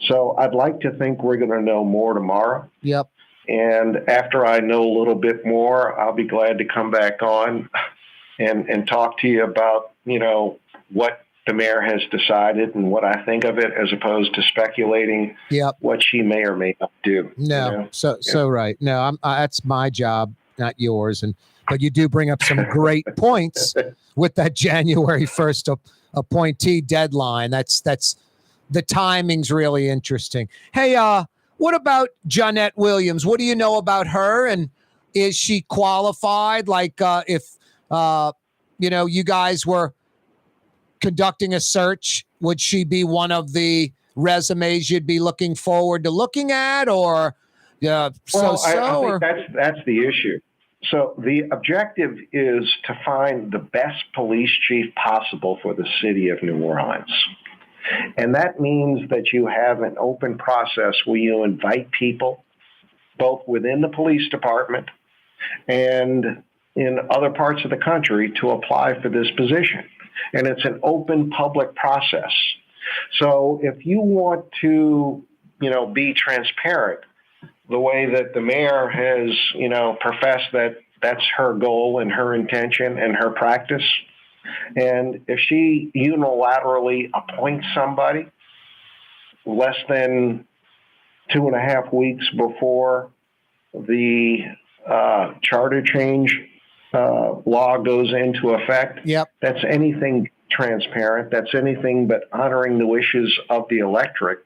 [SPEAKER 8] So I'd like to think we're going to know more tomorrow.
[SPEAKER 1] Yep.
[SPEAKER 8] And after I know a little bit more, I'll be glad to come back on and talk to you about, what the mayor has decided and what I think of it, as opposed to speculating what she may or may not do.
[SPEAKER 1] No, so right. No, that's my job, not yours. But you do bring up some great points with that January 1st appointee deadline. That's the timing's really interesting. Hey, what about Jonette Williams? What do you know about her? And is she qualified? Like, if you guys were conducting a search, would she be one of the resumes you'd be looking forward to looking at, or
[SPEAKER 8] I think that's the issue. So the objective is to find the best police chief possible for the city of New Orleans. And that means that you have an open process where you invite people, both within the police department and in other parts of the country, to apply for this position. And it's an open public process. So if you want to, be transparent, the way that the mayor has, professed that that's her goal and her intention and her practice, and if she unilaterally appoints somebody less than 2.5 weeks before the charter change law goes into effect, that's anything transparent. That's anything but honoring the wishes of the electorate.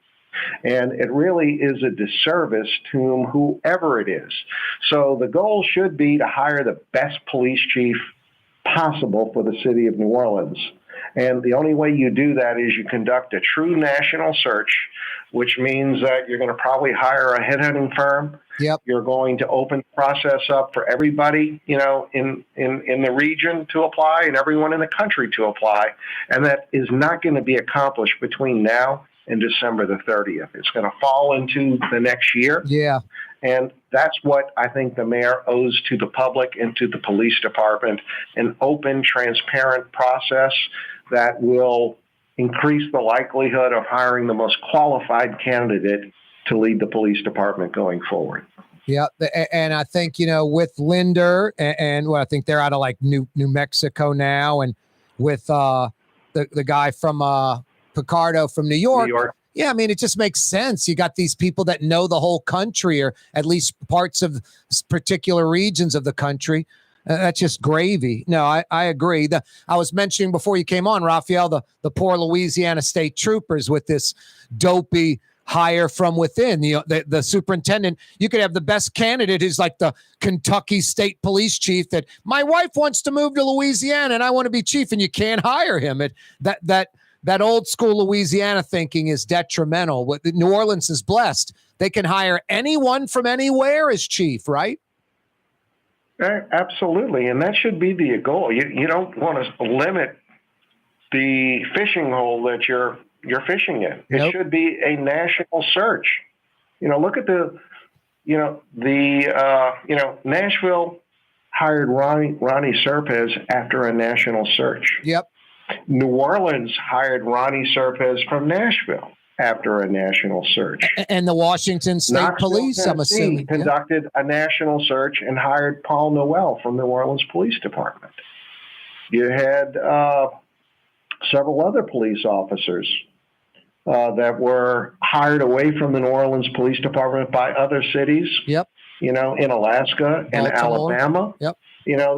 [SPEAKER 8] And it really is a disservice to whoever it is. So the goal should be to hire the best police chief possible for the city of New Orleans. And the only way you do that is you conduct a true national search, which means that you're going to probably hire a headhunting firm.
[SPEAKER 1] Yep.
[SPEAKER 8] You're going to open the process up for everybody, in the region to apply and everyone in the country to apply. And that is not going to be accomplished between now and December the 30th. It's going to fall into the next year.
[SPEAKER 1] Yeah.
[SPEAKER 8] And that's what I think the mayor owes to the public and to the police department, an open, transparent process that will increase the likelihood of hiring the most qualified candidate to lead the police department going forward.
[SPEAKER 1] Yeah, and I think, with Linder and I think they're out of like New Mexico now, and with the guy from Picardo from New York. Yeah, I mean, it just makes sense. You got these people that know the whole country, or at least parts of particular regions of the country. That's just gravy. No, I agree. I was mentioning before you came on, Rafael, the poor Louisiana State Troopers with this dopey hire from within. The superintendent, you could have the best candidate who's like the Kentucky State Police Chief that my wife wants to move to Louisiana and I want to be chief, and you can't hire him. That old school Louisiana thinking is detrimental. New Orleans is blessed. They can hire anyone from anywhere as chief, right?
[SPEAKER 8] Absolutely, and that should be the goal. You don't want to limit the fishing hole that you're fishing in. It should be a national search. Look at Nashville hired Ronnie Serpez after a national search.
[SPEAKER 1] Yep.
[SPEAKER 8] New Orleans hired Ronnie Serpez from Nashville after a national search.
[SPEAKER 1] And the Washington State
[SPEAKER 8] Knoxville,
[SPEAKER 1] Police, I'm
[SPEAKER 8] Tennessee,
[SPEAKER 1] assuming,
[SPEAKER 8] conducted a national search and hired Paul Noel from the New Orleans Police Department. You had several other police officers that were hired away from the New Orleans Police Department by other cities.
[SPEAKER 1] Yep.
[SPEAKER 8] In Alaska and
[SPEAKER 1] Baltimore.
[SPEAKER 8] Alabama.
[SPEAKER 1] Yep.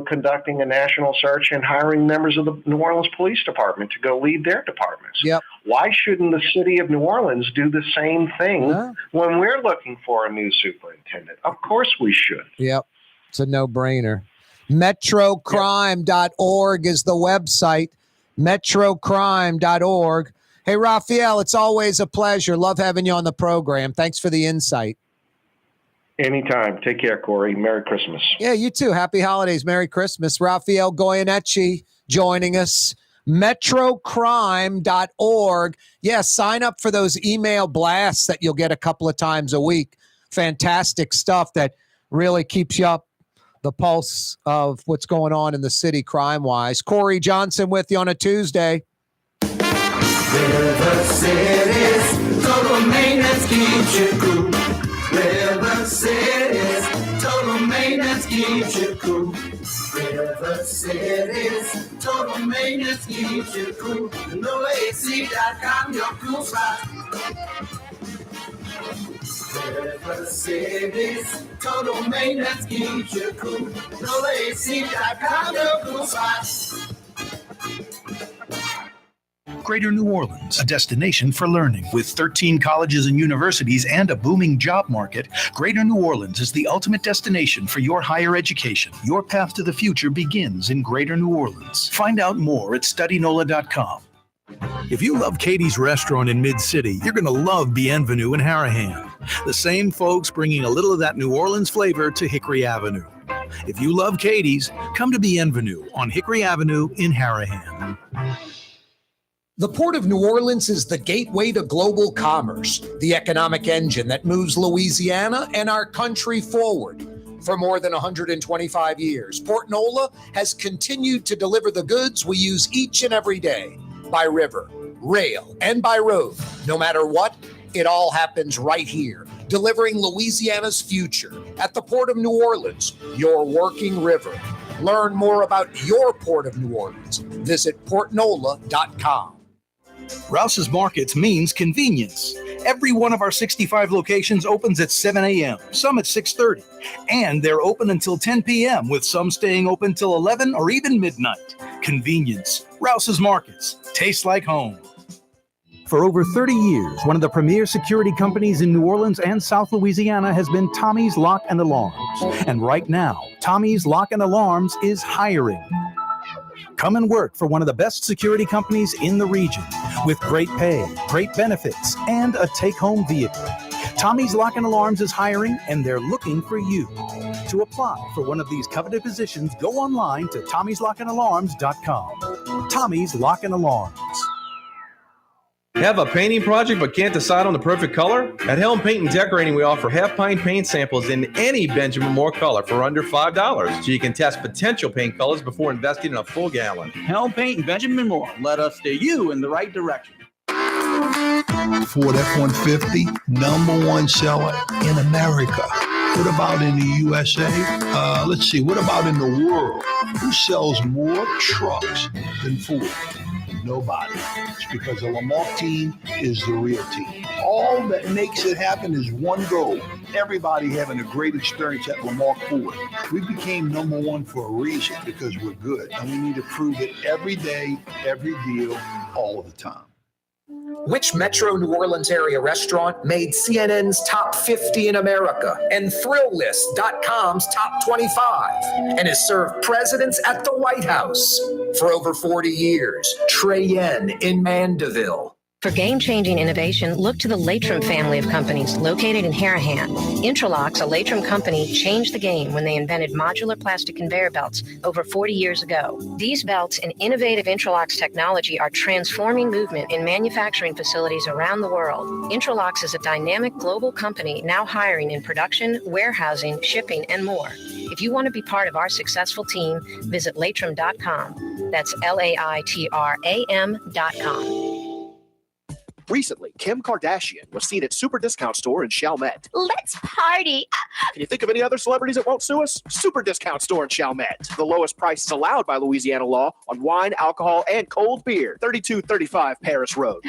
[SPEAKER 8] Conducting a national search and hiring members of the New Orleans Police Department to go lead their departments.
[SPEAKER 1] Yep.
[SPEAKER 8] Why shouldn't the city of New Orleans do the same thing when we're looking for a new superintendent? Of course we should.
[SPEAKER 1] Yep. It's a no-brainer. Metrocrime.org is the website. Metrocrime.org. Hey, Rafael, it's always a pleasure. Love having you on the program. Thanks for the insight.
[SPEAKER 8] Anytime. Take care, Corey. Merry Christmas.
[SPEAKER 1] Yeah, you too. Happy holidays. Merry Christmas. Rafael Goyeneche joining us. Metrocrime.org. Yeah, sign up for those email blasts that you'll get a couple of times a week. Fantastic stuff that really keeps you up the pulse of what's going on in the city crime-wise. Corey Johnson with you on a Tuesday.
[SPEAKER 6] River City's total maintenance keeps you cool. River City's total maintenance keeps you cool. River City's total maintenance keeps you cool. NOAC.com, your cool spot. River City's total maintenance keeps you cool. NOAC.com, your cool spot.
[SPEAKER 2] Greater New Orleans, a destination for learning. With 13 colleges and universities and a booming job market, Greater New Orleans is the ultimate destination for your higher education. Your path to the future begins in Greater New Orleans. Find out more at studynola.com. If you love Katie's Restaurant in Mid-City, you're going to love Bienvenue in Harahan. The same folks bringing a little of that New Orleans flavor to Hickory Avenue. If you love Katie's, come to Bienvenue on Hickory Avenue in Harahan.
[SPEAKER 1] The Port of New Orleans is the gateway to global commerce, the economic engine that moves Louisiana and our country forward. For more than 125 years, Port Nola has continued to deliver the goods we use each and every day, by river, rail, and by road. No matter what, it all happens right here, delivering Louisiana's future at the Port of New Orleans, your working river. Learn more about your Port of New Orleans. Visit portnola.com.
[SPEAKER 2] Rouse's Markets means convenience. Every one of our 65 locations opens at 7 a.m., some at 6:30, and they're open until 10 p.m., with some staying open till 11 or even midnight. Convenience. Rouse's Markets. Tastes like home. For over 30 years, one of the premier security companies in New Orleans and South Louisiana has been Tommy's Lock and Alarms. And right now, Tommy's Lock and Alarms is hiring. Come and work for one of the best security companies in the region with great pay, great benefits, and a take-home vehicle. Tommy's Lock and Alarms is hiring, and they're looking for you. To apply for one of these coveted positions, go online to tommyslockandalarms.com. Tommy's Lock and Alarms.
[SPEAKER 11] Have a painting project but can't decide on the perfect color? At Helm Paint and Decorating, we offer half-pint paint samples in any Benjamin Moore color for under $5, so you can test potential paint colors before investing in a full gallon.
[SPEAKER 12] Helm Paint and Benjamin Moore. Let us steer you in the right direction.
[SPEAKER 5] Ford F-150, #1 seller in America. What about in the USA? Let's see. What about in the world? Who sells more trucks than Ford? Nobody. It's because the Lamarck team is the real team. All that makes it happen is one goal. Everybody having a great experience at Lamarck Ford. We became number one for a reason, because we're good. And we need to prove it every day, every deal, all the time.
[SPEAKER 13] Which Metro New Orleans area restaurant made CNN's top 50 in America and ThrillList.com's top 25 and has served presidents at the White House for over 40 years? Trey Yen in Mandeville.
[SPEAKER 3] For game-changing innovation, look to the Latrim family of companies located in Harahan. Interlocks, a Latrim company, changed the game when they invented modular plastic conveyor belts over 40 years ago. These belts and innovative Interlocks technology are transforming movement in manufacturing facilities around the world. Interlocks is a dynamic global company now hiring in production, warehousing, shipping, and more. If you want to be part of our successful team, visit Latrim.com. That's LAITRAM.com.
[SPEAKER 10] Recently, Kim Kardashian was seen at Super Discount Store in Chalmette.
[SPEAKER 14] Let's party.
[SPEAKER 10] Can you think of any other celebrities that won't sue us? Super Discount Store in Chalmette. The lowest prices allowed by Louisiana law on wine, alcohol, and cold beer. 3235 Paris Road.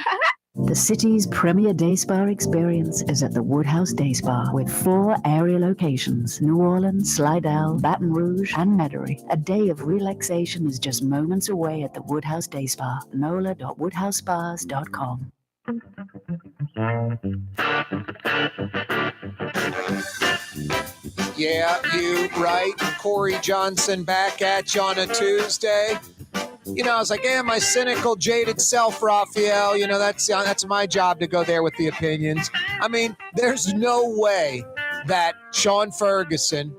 [SPEAKER 4] The city's premier day spa experience is at the Woodhouse Day Spa with 4 area locations: New Orleans, Slidell, Baton Rouge, and Metairie. A day of relaxation is just moments away at the Woodhouse Day Spa. NOLA.woodhousespas.com.
[SPEAKER 1] Yeah, you right. Corey Johnson back at you on a Tuesday. You know, I was like, hey, my cynical, jaded self, Rafael. You know, that's my job to go there with the opinions. I mean, there's no way that Shawn Ferguson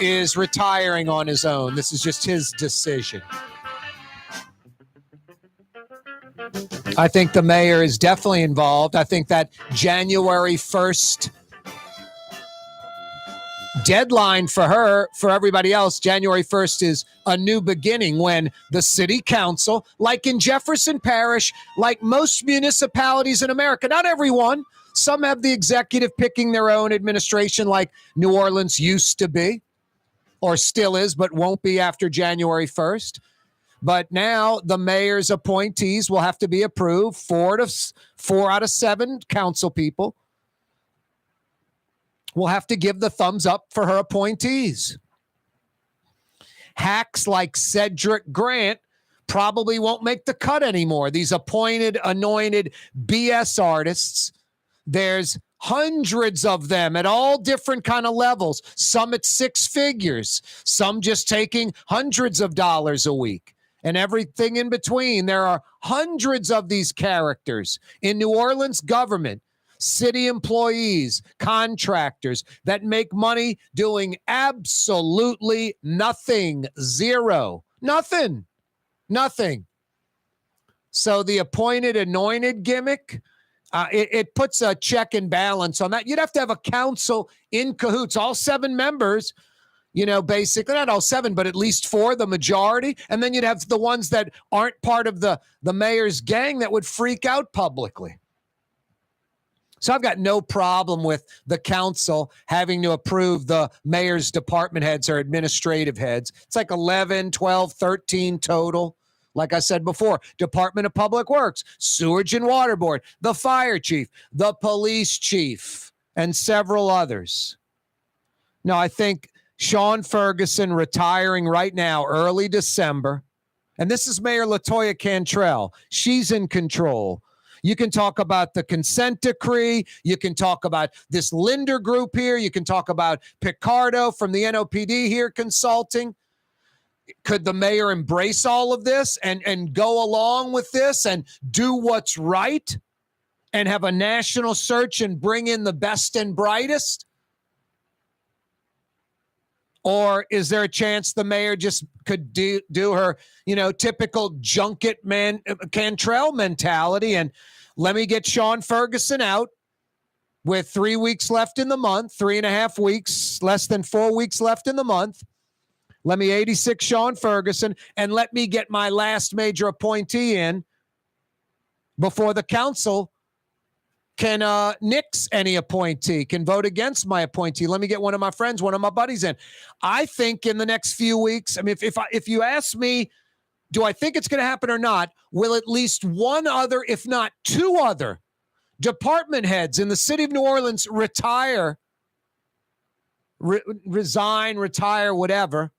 [SPEAKER 1] is retiring on his own. This is just his decision. I think the mayor is definitely involved. I think that January 1st deadline for her, for everybody else, January 1st is a new beginning when the city council, like in Jefferson Parish, like most municipalities in America, not everyone, some have the executive picking their own administration like New Orleans used to be, or still is, but won't be after January 1st. But now the mayor's appointees will have to be approved. 4 out of 7 council people will have to give the thumbs up for her appointees. Hacks like Cedric Grant probably won't make the cut anymore. These appointed, anointed BS artists, there's hundreds of them at all different kind of levels. Some at 6 figures, some just taking hundreds of dollars a week. And everything in between. There are hundreds of these characters in New Orleans government, city employees, contractors that make money doing absolutely nothing. Zero. Nothing. So the appointed, anointed gimmick, it puts a check and balance on that. You'd have to have a council in cahoots, all 7 members, you know, basically, not all 7, but at least 4, the majority. And then you'd have the ones that aren't part of the mayor's gang that would freak out publicly. So I've got no problem with the council having to approve the mayor's department heads or administrative heads. It's like 11, 12, 13 total. Like I said before, Department of Public Works, Sewage and Water Board, the fire chief, the police chief, and several others. No, I think Shawn Ferguson retiring right now, early December. And this is Mayor LaToya Cantrell. She's in control. You can talk about the consent decree. You can talk about this Linder group here. You can talk about Picardo from the NOPD here consulting. Could the mayor embrace all of this and go along with this and do what's right and have a national search and bring in the best and brightest? Or is there a chance the mayor just could do her, you know, typical junket man Cantrell mentality and let me get Shawn Ferguson out with 3 weeks left in the month, 3.5 weeks, less than 4 weeks left in the month. Let me 86 Shawn Ferguson and let me get my last major appointee in before the council can nix any appointee, can vote against my appointee. Let me get one of my friends, one of my buddies in. I think in the next few weeks, I mean, if you ask me, do I think it's going to happen or not, will at least one other, if not two other, department heads in the city of New Orleans retire, resign, retire, whatever.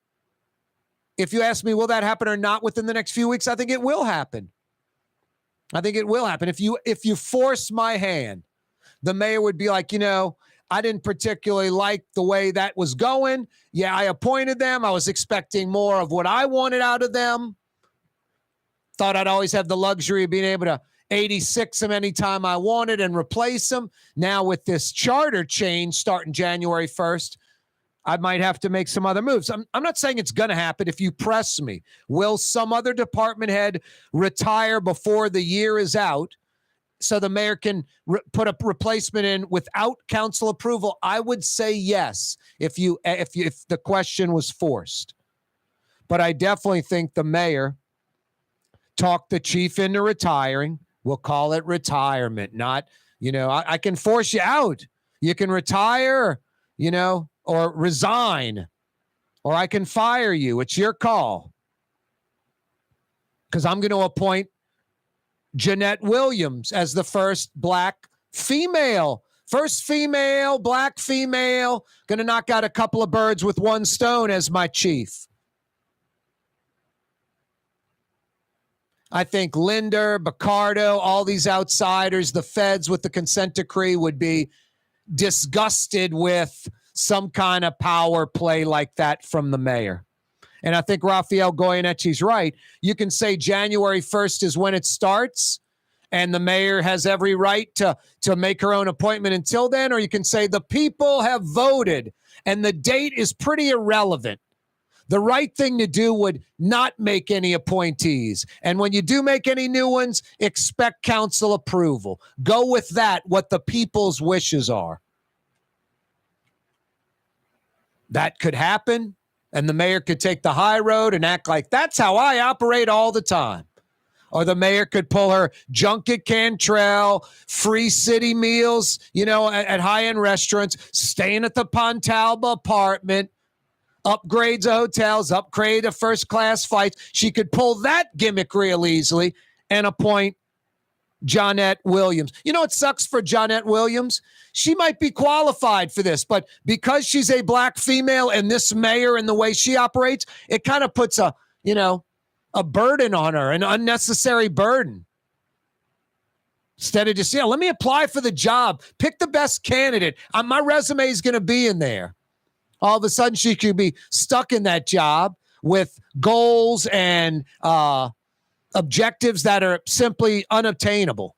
[SPEAKER 1] If you ask me, will that happen or not within the next few weeks, I think it will happen. I think it will happen. If you force my hand, the mayor would be like, I didn't particularly like the way that was going. Yeah, I appointed them. I was expecting more of what I wanted out of them. Thought I'd always have the luxury of being able to 86 them anytime I wanted and replace them. Now with this charter change starting January 1st, I might have to make some other moves. I'm not saying it's going to happen if you press me. Will some other department head retire before the year is out so the mayor can put a replacement in without council approval? I would say yes if the question was forced. But I definitely think the mayor talked the chief into retiring. We'll call it retirement, not, I can force you out. You can retire, or resign, or I can fire you. It's your call. Because I'm going to appoint Jonette Williams as the first black female. First female, black female. Going to knock out a couple of birds with one stone as my chief. I think Linder, Picardo, all these outsiders, the feds with the consent decree would be disgusted with some kind of power play like that from the mayor. And I think Rafael Goyeneche's right. You can say January 1st is when it starts, and the mayor has every right to make her own appointment until then, or you can say the people have voted, and the date is pretty irrelevant. The right thing to do would not make any appointees. And when you do make any new ones, expect council approval. Go with that, what the people's wishes are. That could happen, and the mayor could take the high road and act like that's how I operate all the time. Or the mayor could pull her junket Cantrell, free city meals, at high-end restaurants, staying at the Pontalba apartment, upgrades of hotels, upgrade of first-class flights. She could pull that gimmick real easily and appoint Jonette Williams. It sucks for Jonette Williams. She might be qualified for this, but because she's a black female and this mayor and the way she operates, it kind of puts a burden on her, an unnecessary burden. Instead of just, let me apply for the job. Pick the best candidate. My resume is going to be in there. All of a sudden, she could be stuck in that job with goals and objectives that are simply unobtainable.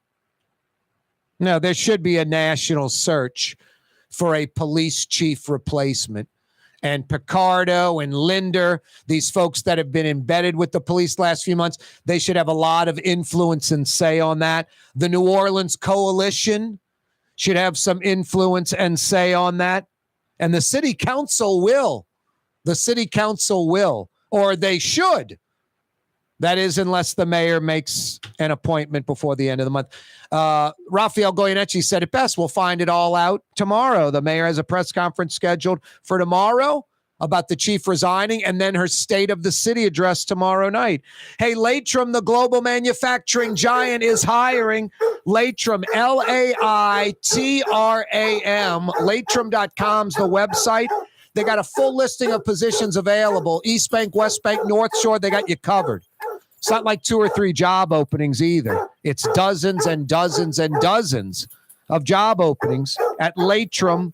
[SPEAKER 1] No, there should be a national search for a police chief replacement. And Picardo and Linder, these folks that have been embedded with the police last few months, they should have a lot of influence and say on that. The New Orleans Coalition should have some influence and say on that. And the city council will. The city council will, or they should. That is, unless the mayor makes an appointment before the end of the month. Rafael Goyeneche said it best. We'll find it all out tomorrow. The mayor has a press conference scheduled for tomorrow about the chief resigning, and then her State of the City address tomorrow night. Hey, Laitram, the global manufacturing giant, is hiring. Laitram, Laitram. Laitram.com's the website. They got a full listing of positions available. East Bank, West Bank, North Shore, they got you covered. It's not like 2 or 3 job openings either. It's dozens and dozens and dozens of job openings at Laitram.com.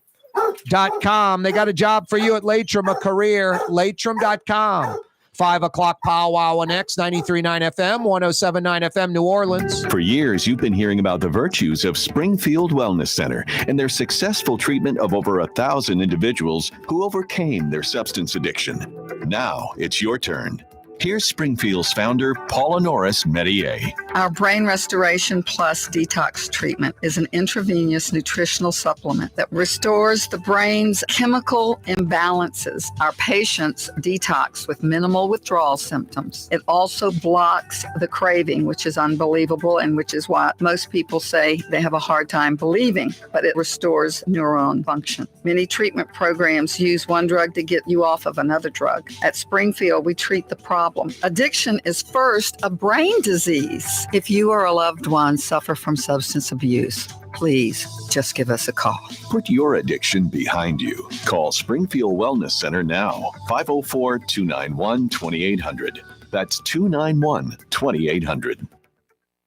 [SPEAKER 1] They got a job for you at Laitram, a career. Laitram.com. 5 o'clock powwow next, 93.9 FM, 107.9 FM, New Orleans.
[SPEAKER 14] For years, you've been hearing about the virtues of Springfield Wellness Center and their successful treatment of over 1,000 individuals who overcame their substance addiction. Now it's your turn. Here's Springfield's founder, Paula Norris Medier.
[SPEAKER 15] Our Brain Restoration Plus Detox Treatment is an intravenous nutritional supplement that restores the brain's chemical imbalances. Our patients detox with minimal withdrawal symptoms. It also blocks the craving, which is unbelievable and which is why most people say they have a hard time believing, but it restores neuron function. Many treatment programs use one drug to get you off of another drug. At Springfield, we treat the problem. Addiction is first a brain disease. If you or a loved one suffer from substance abuse, please just give us a call.
[SPEAKER 14] Put your addiction behind you. Call Springfield Wellness Center now, 504-291-2800. That's 291-2800.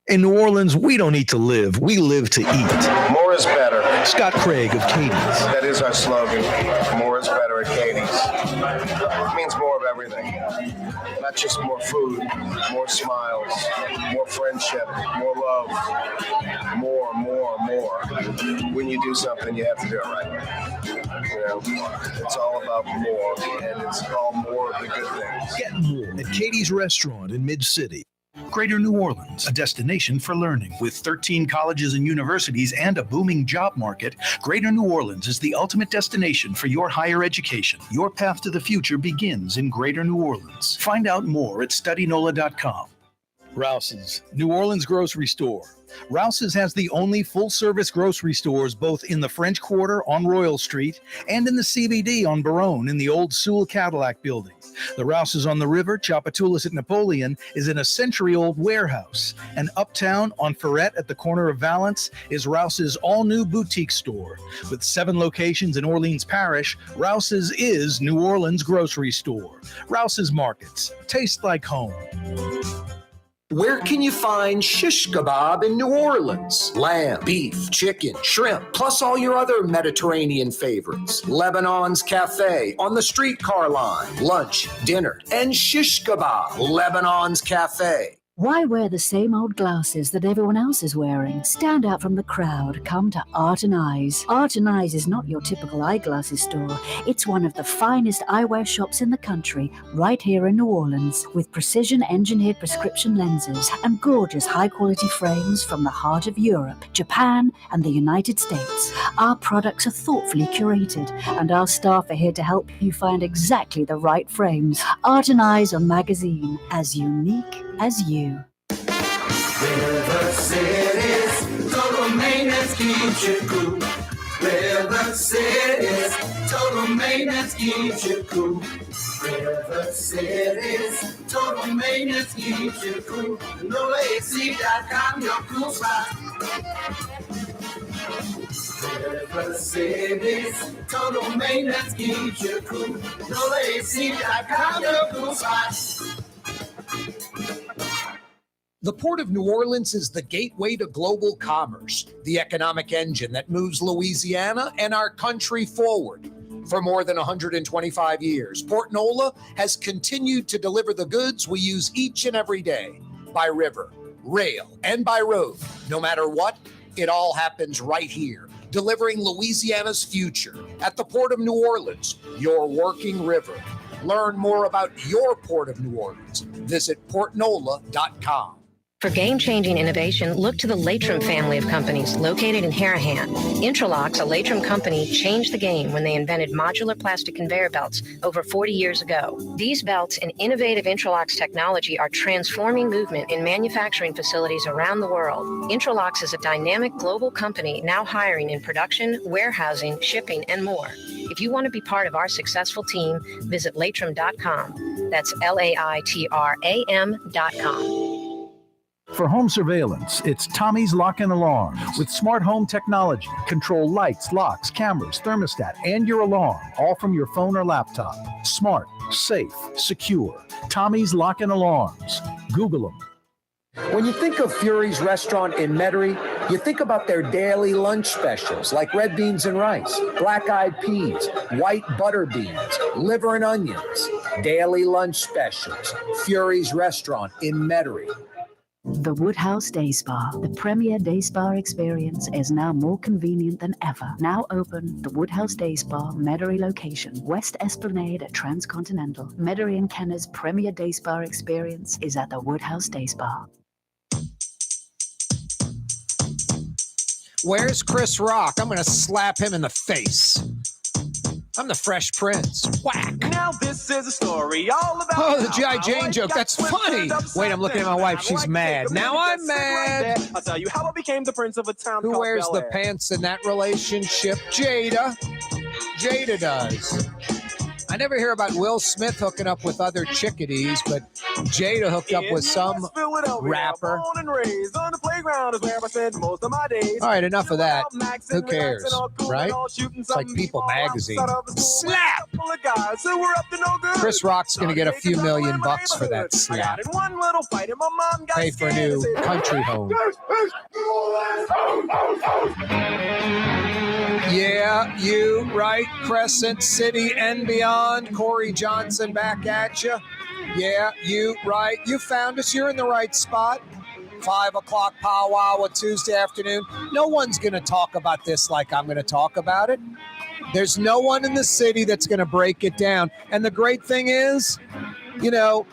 [SPEAKER 2] In New Orleans, we don't eat to live, we live to eat.
[SPEAKER 7] More is better.
[SPEAKER 2] Scott Craig of Katie's.
[SPEAKER 7] That is our slogan. More is better at Katie's. It means more of everything. Not just more food, more smiles, more friendship, more love, more. When you do something, you have to do it right. You know, it's all about more, and it's all more of the good things.
[SPEAKER 2] Get more at Katie's Restaurant in Mid-City. Greater New Orleans, a destination for learning. With 13 colleges and universities and a booming job market, Greater New Orleans is the ultimate destination for your higher education. Your path to the future begins in Greater New Orleans. Find out more at studynola.com. Rouse's, New Orleans grocery store. Rouse's has the only full-service grocery stores both in the French Quarter on Royal Street and in the CBD on Baronne in the old Sewell Cadillac building. The Rouse's on the river, Tchoupitoulas at Napoleon, is in a century-old warehouse. And uptown on Ferret at the corner of Valence is Rouse's all-new boutique store. With 7 locations in Orleans Parish, Rouse's is New Orleans' grocery store. Rouse's Markets. Taste like home.
[SPEAKER 13] Where can you find shish kebab in New Orleans? Lamb, beef, chicken, shrimp, plus all your other Mediterranean favorites. Lebanon's Cafe on the streetcar line. Lunch, dinner, and shish kebab. Lebanon's Cafe.
[SPEAKER 4] Why wear the same old glasses that everyone else is wearing? Stand out from the crowd. Come to Art and Eyes. Art and Eyes is not your typical eyeglasses store. It's one of the finest eyewear shops in the country, right here in New Orleans, with precision-engineered prescription lenses and gorgeous high-quality frames from the heart of Europe, Japan, and the United States. Our products are thoughtfully curated, and our staff are here to help you find exactly the right frames. Art and Eyes on Magazine, as unique as you.
[SPEAKER 6] River City's total maintenance keeps you cool. River City's total maintenance keeps you cool. River City's total maintenance keeps you cool. NOLAC.com, your cool spot. River City's total maintenance keeps you cool. NOLAC.com, your cool spot.
[SPEAKER 1] The Port of New Orleans is the gateway to global commerce, the economic engine that moves Louisiana and our country forward. For more than 125 years, Port Nola has continued to deliver the goods we use each and every day, by river, rail, and by road. No matter what, it all happens right here, delivering Louisiana's future at the Port of New Orleans, your working river. Learn more about your Port of New Orleans. Visit portnola.com.
[SPEAKER 3] For game-changing innovation, look to the Latrim family of companies located in Harahan. Intralocks, a Latrim company, changed the game when they invented modular plastic conveyor belts over 40 years ago. These belts and innovative Intralocks technology are transforming movement in manufacturing facilities around the world. Intralocks is a dynamic global company now hiring in production, warehousing, shipping, and more. If you want to be part of our successful team, visit Latrim.com. That's LAITRAM.com.
[SPEAKER 2] For home surveillance, it's Tommy's Lock and Alarms. With smart home technology, control lights, locks, cameras, thermostat, and your alarm, all from your phone or laptop. Smart, safe, secure. Tommy's Lock and Alarms. Google them.
[SPEAKER 13] When you think of Fury's Restaurant in Metairie, you think about their daily lunch specials like red beans and rice, black-eyed peas, white butter beans, liver and onions. Daily lunch specials. Fury's Restaurant in Metairie.
[SPEAKER 4] The Woodhouse Day Spa, the premier day spa experience, is now more convenient than ever. Now open, the Woodhouse Day Spa, Metairie location, West Esplanade at Transcontinental. Metairie and Kenner's premier day spa experience is at the Woodhouse Day Spa.
[SPEAKER 1] Where's Chris Rock? I'm going to slap him in the face. I'm the Fresh Prince. Whack.
[SPEAKER 6] Now this is a story all about.
[SPEAKER 1] Oh, the G.I. Jane joke. That's funny. Wait, I'm looking at my wife. She's mad. Now I'm mad.
[SPEAKER 10] I'll tell you how I became the prince of a town
[SPEAKER 1] Who
[SPEAKER 10] called
[SPEAKER 1] wears the
[SPEAKER 10] Bel-Air.
[SPEAKER 1] pants in that relationship? Jada. Jada does. I never hear about Will Smith hooking up with other chickadees, but Jada hooked up with some rapper.
[SPEAKER 10] Born and raised on the playground is where I spent most of my days.
[SPEAKER 1] All right, enough of that. Who cares, right? It's like People Magazine. Slap! Chris Rock's going to get a few $1,000,000 for that slap. Pay for a new country home. Yeah, you right. Crescent City and beyond. Corey Johnson back at you. Yeah, you right. You found us. You're in the right spot. 5 o'clock powwow Tuesday afternoon. No one's going to talk about this like I'm going to talk about it. There's no one in the city that's going to break it down. And the great thing is, you know,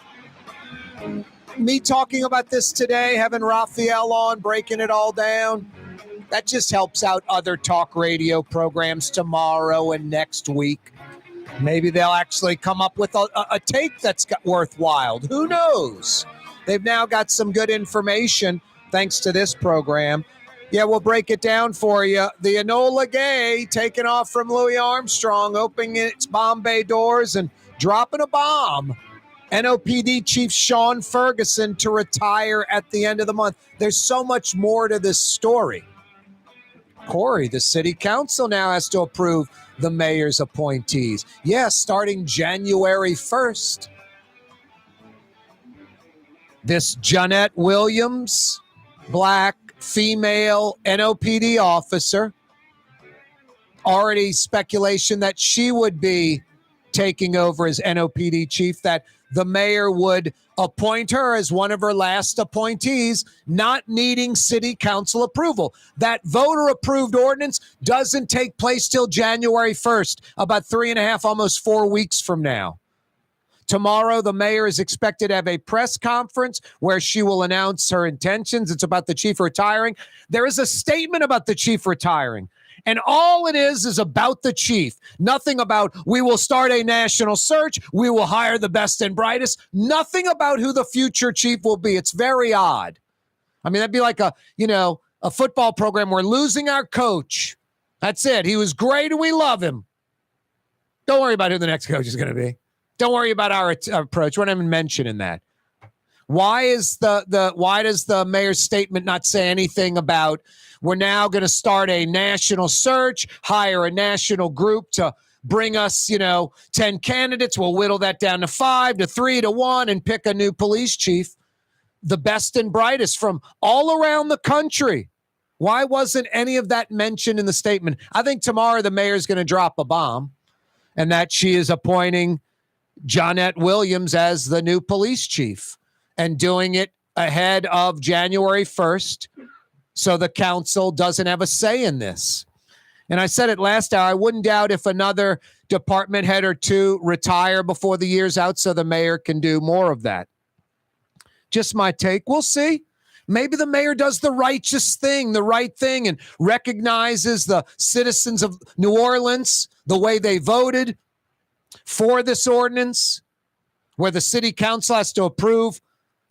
[SPEAKER 1] me talking about this today, having Rafael on, breaking it all down, that just helps out other talk radio programs tomorrow and next week. Maybe they'll actually come up with a take that's worthwhile. Who knows? They've now got some good information thanks to this program. Yeah, we'll break it down for you. The Enola Gay taking off from Louis Armstrong, opening its Bombay doors and dropping a bomb. NOPD Chief Shawn Ferguson to retire at the end of the month. There's so much more to this story. Corey, the city council now has to approve the mayor's appointees. Yes, starting January 1st. This Jonette Williams, black female NOPD officer, already speculation that she would be taking over as NOPD chief, that the mayor would appoint her as one of her last appointees, not needing city council approval. That voter-approved ordinance doesn't take place till January 1st, about 3.5, almost 4 weeks from now. Tomorrow, the mayor is expected to have a press conference where she will announce her intentions. It's about the chief retiring. There is a statement about the chief retiring. And all it is about the chief. Nothing about, we will start a national search. We will hire the best and brightest. Nothing about who the future chief will be. It's very odd. I mean, that'd be like a football program. We're losing our coach. That's it. He was great and we love him. Don't worry about who the next coach is going to be. Don't worry about our approach. We're not even mentioning that. Why does the mayor's statement not say anything about, we're now going to start a national search, hire a national group to bring us, 10 candidates. We'll whittle that down to 5 to 3 to 1 and pick a new police chief, the best and brightest from all around the country. Why wasn't any of that mentioned in the statement? I think tomorrow the mayor's going to drop a bomb, and that she is appointing Jonette Williams as the new police chief and doing it ahead of January 1st so the council doesn't have a say in this. And I said it last hour, I wouldn't doubt if another department head or two retire before the year's out so the mayor can do more of that. Just my take. We'll see. Maybe the mayor does the righteous thing, the right thing, and recognizes the citizens of New Orleans, the way they voted for this ordinance, where the city council has to approve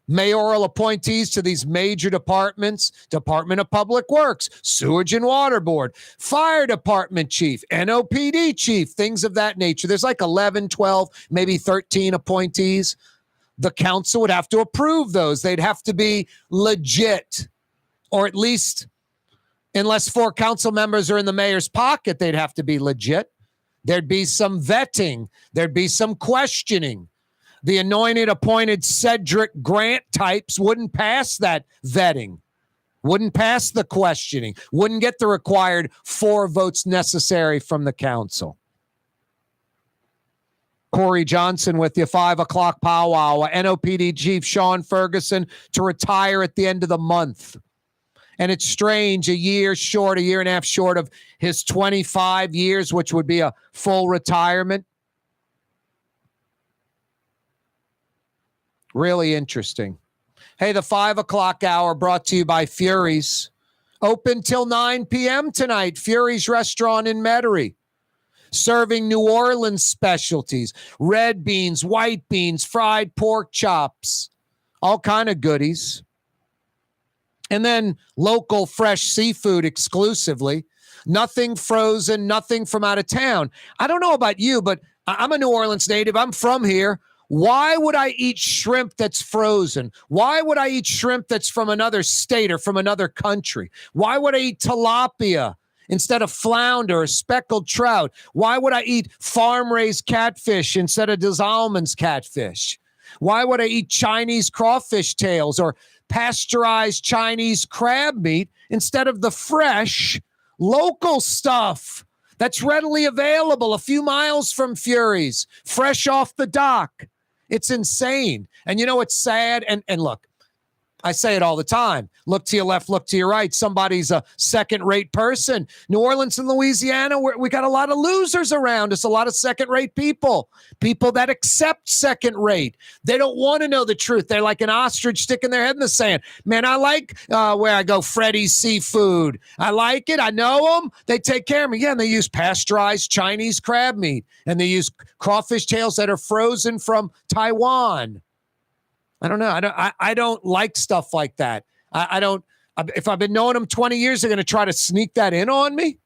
[SPEAKER 1] mayoral appointees to these major departments: Department of Public Works, Sewage and Water Board, Fire Department Chief, NOPD Chief, things of that nature. There's like 11, 12, maybe 13 appointees. The council would have to approve those. They'd have to be legit, or at least, unless 4 council members are in the mayor's pocket, they'd have to be legit. There'd be some vetting. There'd be some questioning. The anointed, appointed Cedric Grant types wouldn't pass that vetting, wouldn't pass the questioning, wouldn't get the required 4 votes necessary from the council. Corey Johnson with you, 5 o'clock powwow. NOPD Chief Shawn Ferguson to retire at the end of the month. And it's strange, a year and a half short of his 25 years, which would be a full retirement. Really interesting. Hey, the 5 o'clock hour brought to you by Fury's. Open till 9 p.m. tonight. Fury's Restaurant in Metairie. Serving New Orleans specialties, red beans, white beans, fried pork chops, all kind of goodies. And then local fresh seafood exclusively. Nothing frozen, nothing from out of town. I don't know about you, but I'm a New Orleans native. I'm from here. Why would I eat shrimp that's frozen? Why would I eat shrimp that's from another state or from another country? Why would I eat tilapia instead of flounder or speckled trout? Why would I eat farm-raised catfish instead of Des Allemands catfish? Why would I eat Chinese crawfish tails or pasteurized Chinese crab meat instead of the fresh, local stuff that's readily available a few miles from Fury's, fresh off the dock? It's insane. And you know what's sad? And look, I say it all the time. Look to your left, look to your right. Somebody's a second-rate person. New Orleans and Louisiana, we got a lot of losers around us, a lot of second-rate people that accept second-rate. They don't want to know the truth. They're like an ostrich sticking their head in the sand. Man, I like where I go, Freddy's Seafood. I like it. I know them. They take care of me. Yeah, and they use pasteurized Chinese crab meat, and they use crawfish tails that are frozen from Taiwan. I don't know. I don't like stuff like that. I don't. If I've been knowing them 20 years, they're going to try to sneak that in on me.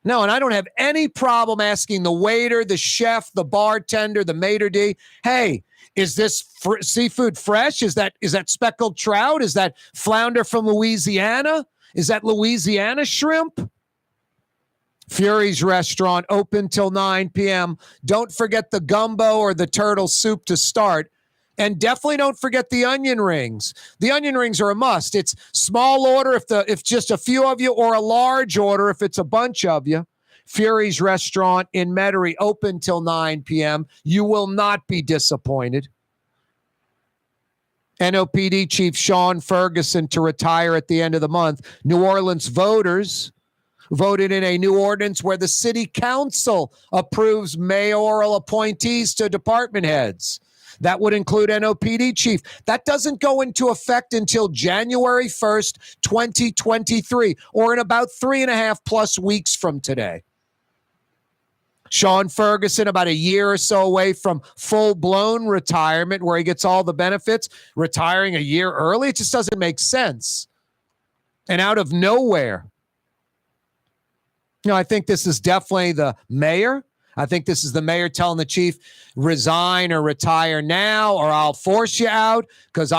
[SPEAKER 1] No, and I don't have any problem asking the waiter, the chef, the bartender, the maitre d', hey, is this seafood fresh? Is that speckled trout? Is that flounder from Louisiana? Is that Louisiana shrimp? Fury's Restaurant open till 9 p.m. Don't forget the gumbo or the turtle soup to start. And definitely don't forget the onion rings. The onion rings are a must. It's small order if just a few of you, or a large order if it's a bunch of you. Fury's Restaurant in Metairie, open till 9 p.m. You will not be disappointed. NOPD Chief Shawn Ferguson to retire at the end of the month. New Orleans voters voted in a new ordinance where the city council approves mayoral appointees to department heads. That would include NOPD chief. That doesn't go into effect until January 1st, 2023, or in about 3.5+ weeks from today. Shawn Ferguson, about a year or so away from full-blown retirement where he gets all the benefits, retiring a year early. It just doesn't make sense. And out of nowhere, I think this is definitely the mayor. I think this is the mayor telling the chief, resign or retire now, or I'll force you out because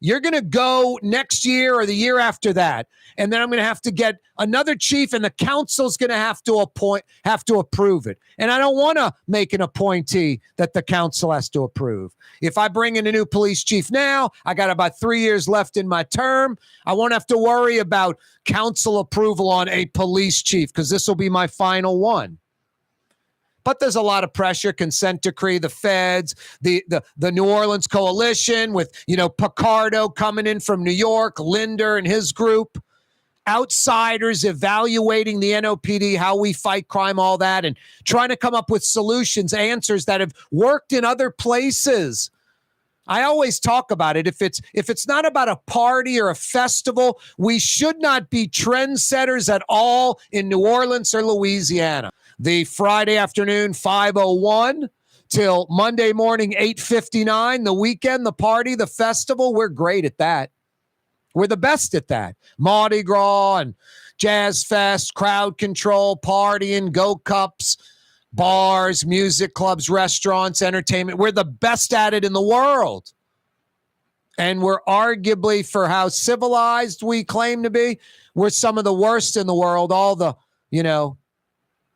[SPEAKER 1] you're going to go next year or the year after that. And then I'm going to have to get another chief, and the council's going to have to approve it. And I don't want to make an appointee that the council has to approve. If I bring in a new police chief now, I got about 3 years left in my term. I won't have to worry about council approval on a police chief because this will be my final one. But there's a lot of pressure, consent decree, the feds, the New Orleans coalition with, Picardo coming in from New York, Linder and his group, outsiders evaluating the NOPD, how we fight crime, all that, and trying to come up with solutions, answers that have worked in other places. I always talk about it. If it's not about a party or a festival, we should not be trendsetters at all in New Orleans or Louisiana. The Friday afternoon, 5:01 till Monday morning, 8:59. The weekend, the party, the festival, we're great at that. We're the best at that. Mardi Gras and Jazz Fest, crowd control, partying, go cups, bars, music clubs, restaurants, entertainment. We're the best at it in the world. And we're arguably, for how civilized we claim to be, we're some of the worst in the world. All the,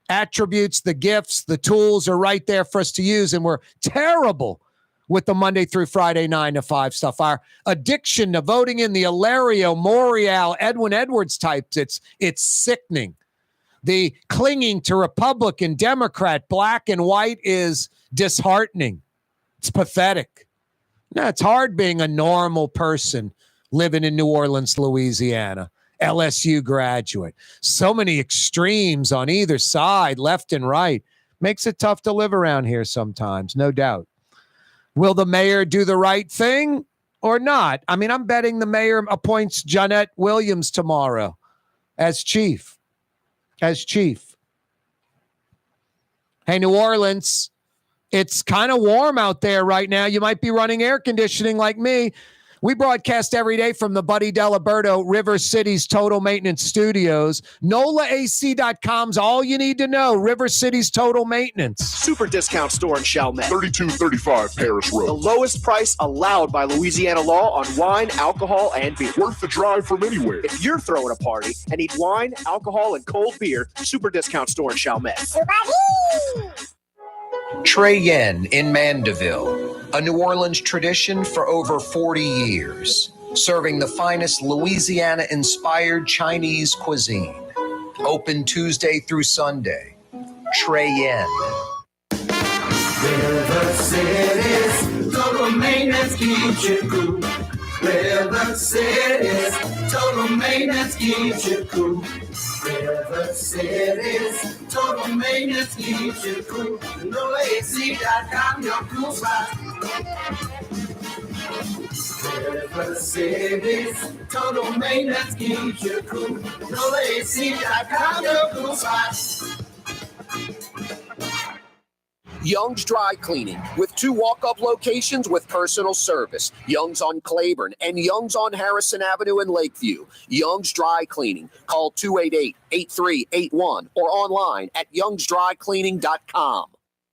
[SPEAKER 1] attributes, the gifts, the tools are right there for us to use. And we're terrible with the Monday through Friday 9 to 5 stuff. Our addiction to voting in the Hilario, Morial, Edwin Edwards types, it's sickening. The clinging to Republican, Democrat, black and white is disheartening. It's pathetic. No, it's hard being a normal person living in New Orleans, Louisiana. LSU graduate. So many extremes on either side, left and right. Makes it tough to live around here sometimes, no doubt. Will the mayor do the right thing or not? I mean, I'm betting the mayor appoints Jonette Williams tomorrow as chief. Hey, New Orleans, it's kind of warm out there right now. You might be running air conditioning like me. We broadcast every day from the Buddy Diliberto River City's Total Maintenance Studios. NOLAAC.com's all you need to know. River City's Total Maintenance.
[SPEAKER 10] Super discount store in Chalmette.
[SPEAKER 16] 3235 Paris Road.
[SPEAKER 10] The lowest price allowed by Louisiana law on wine, alcohol, and beer.
[SPEAKER 16] Worth the drive from anywhere.
[SPEAKER 10] If you're throwing a party and need wine, alcohol, and cold beer, super discount store in Chalmette.
[SPEAKER 13] Trey Yen in Mandeville, a New Orleans tradition for over 40 years, serving the finest Louisiana-inspired Chinese cuisine. Open Tuesday through Sunday. Trey Yen.
[SPEAKER 6] River City's Total Maintenance keeps you cool. River City's Total Maintenance keeps you cool. River City's Total Maintenance keeps you cool. NOLAAC.com, your cool spot. River City's Total Maintenance keeps you cool. NOLAAC.com, your cool spot.
[SPEAKER 13] Young's Dry Cleaning, with 2 walk-up locations with personal service. Young's on Claiborne and Young's on Harrison Avenue in Lakeview. Young's Dry Cleaning. Call 288-8381 or online at youngsdrycleaning.com.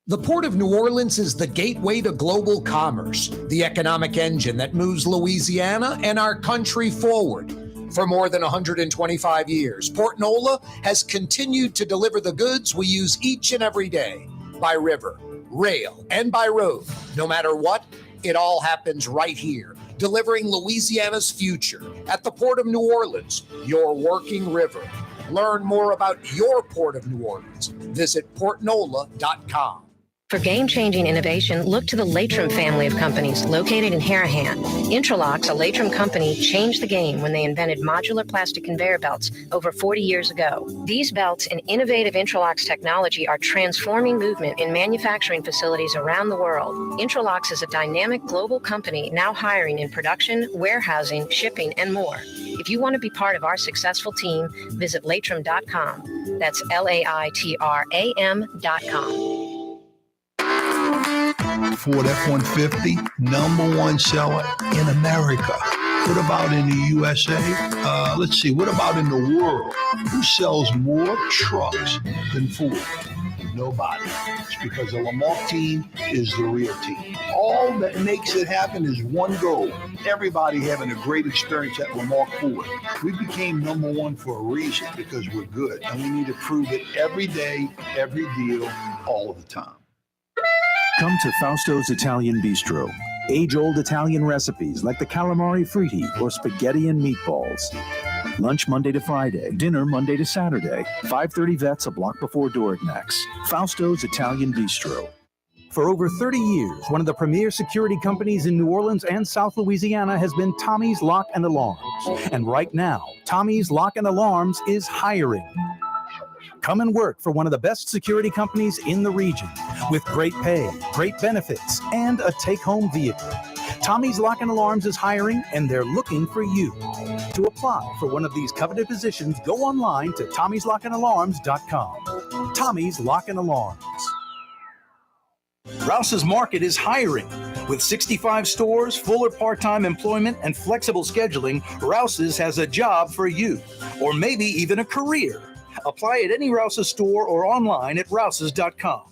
[SPEAKER 13] The Port of New Orleans is the gateway to global commerce, the economic engine that moves Louisiana and our country forward. For more than 125 years, Port Nola has continued to deliver the goods we use each and every day. By river, rail, and by road. No matter what, it all happens right here, delivering Louisiana's future at the Port of New Orleans, your working river. Learn more about your Port of New Orleans. Visit portnola.com.
[SPEAKER 3] For game-changing innovation, look to the Latrim family of companies located in Harahan. Intralocks, a Latrim company, changed the game when they invented modular plastic conveyor belts over 40 years ago. These belts and innovative Intralocks technology are transforming movement in manufacturing facilities around the world. Intralocks is a dynamic global company now hiring in production, warehousing, shipping, and more. If you want to be part of our successful team, visit Latrim.com. That's LAITRAM.com.
[SPEAKER 5] Ford F-150, #1 seller in America. What about in the USA? Let's see, what about in the world? Who sells more trucks than Ford? Nobody. It's because the Lamarck team is the real team. All that makes it happen is one goal. Everybody having a great experience at Lamarck Ford. We became #1 for a reason, because we're good. And we need to prove it every day, every deal, all the time.
[SPEAKER 2] Come to Fausto's Italian Bistro. Age-old Italian recipes like the calamari fritti or spaghetti and meatballs. Lunch Monday to Friday, dinner Monday to Saturday. 530 Vets, a block before Dorignax. Fausto's Italian Bistro. For over 30 years, one of the premier security companies in New Orleans and South Louisiana has been Tommy's Lock and Alarms. And right now, Tommy's Lock and Alarms is hiring. Come and work for one of the best security companies in the region with great pay, great benefits, and a take-home vehicle. Tommy's Lock and Alarms is hiring, and they're looking for you. To apply for one of these coveted positions, go online to tommyslockandalarms.com. Tommy's Lock and Alarms. Rouse's Market is hiring. With 65 stores, full or part-time employment, and flexible scheduling, Rouse's has a job for you, or maybe even a career. Apply at any Rouse's store or online at rouses.com.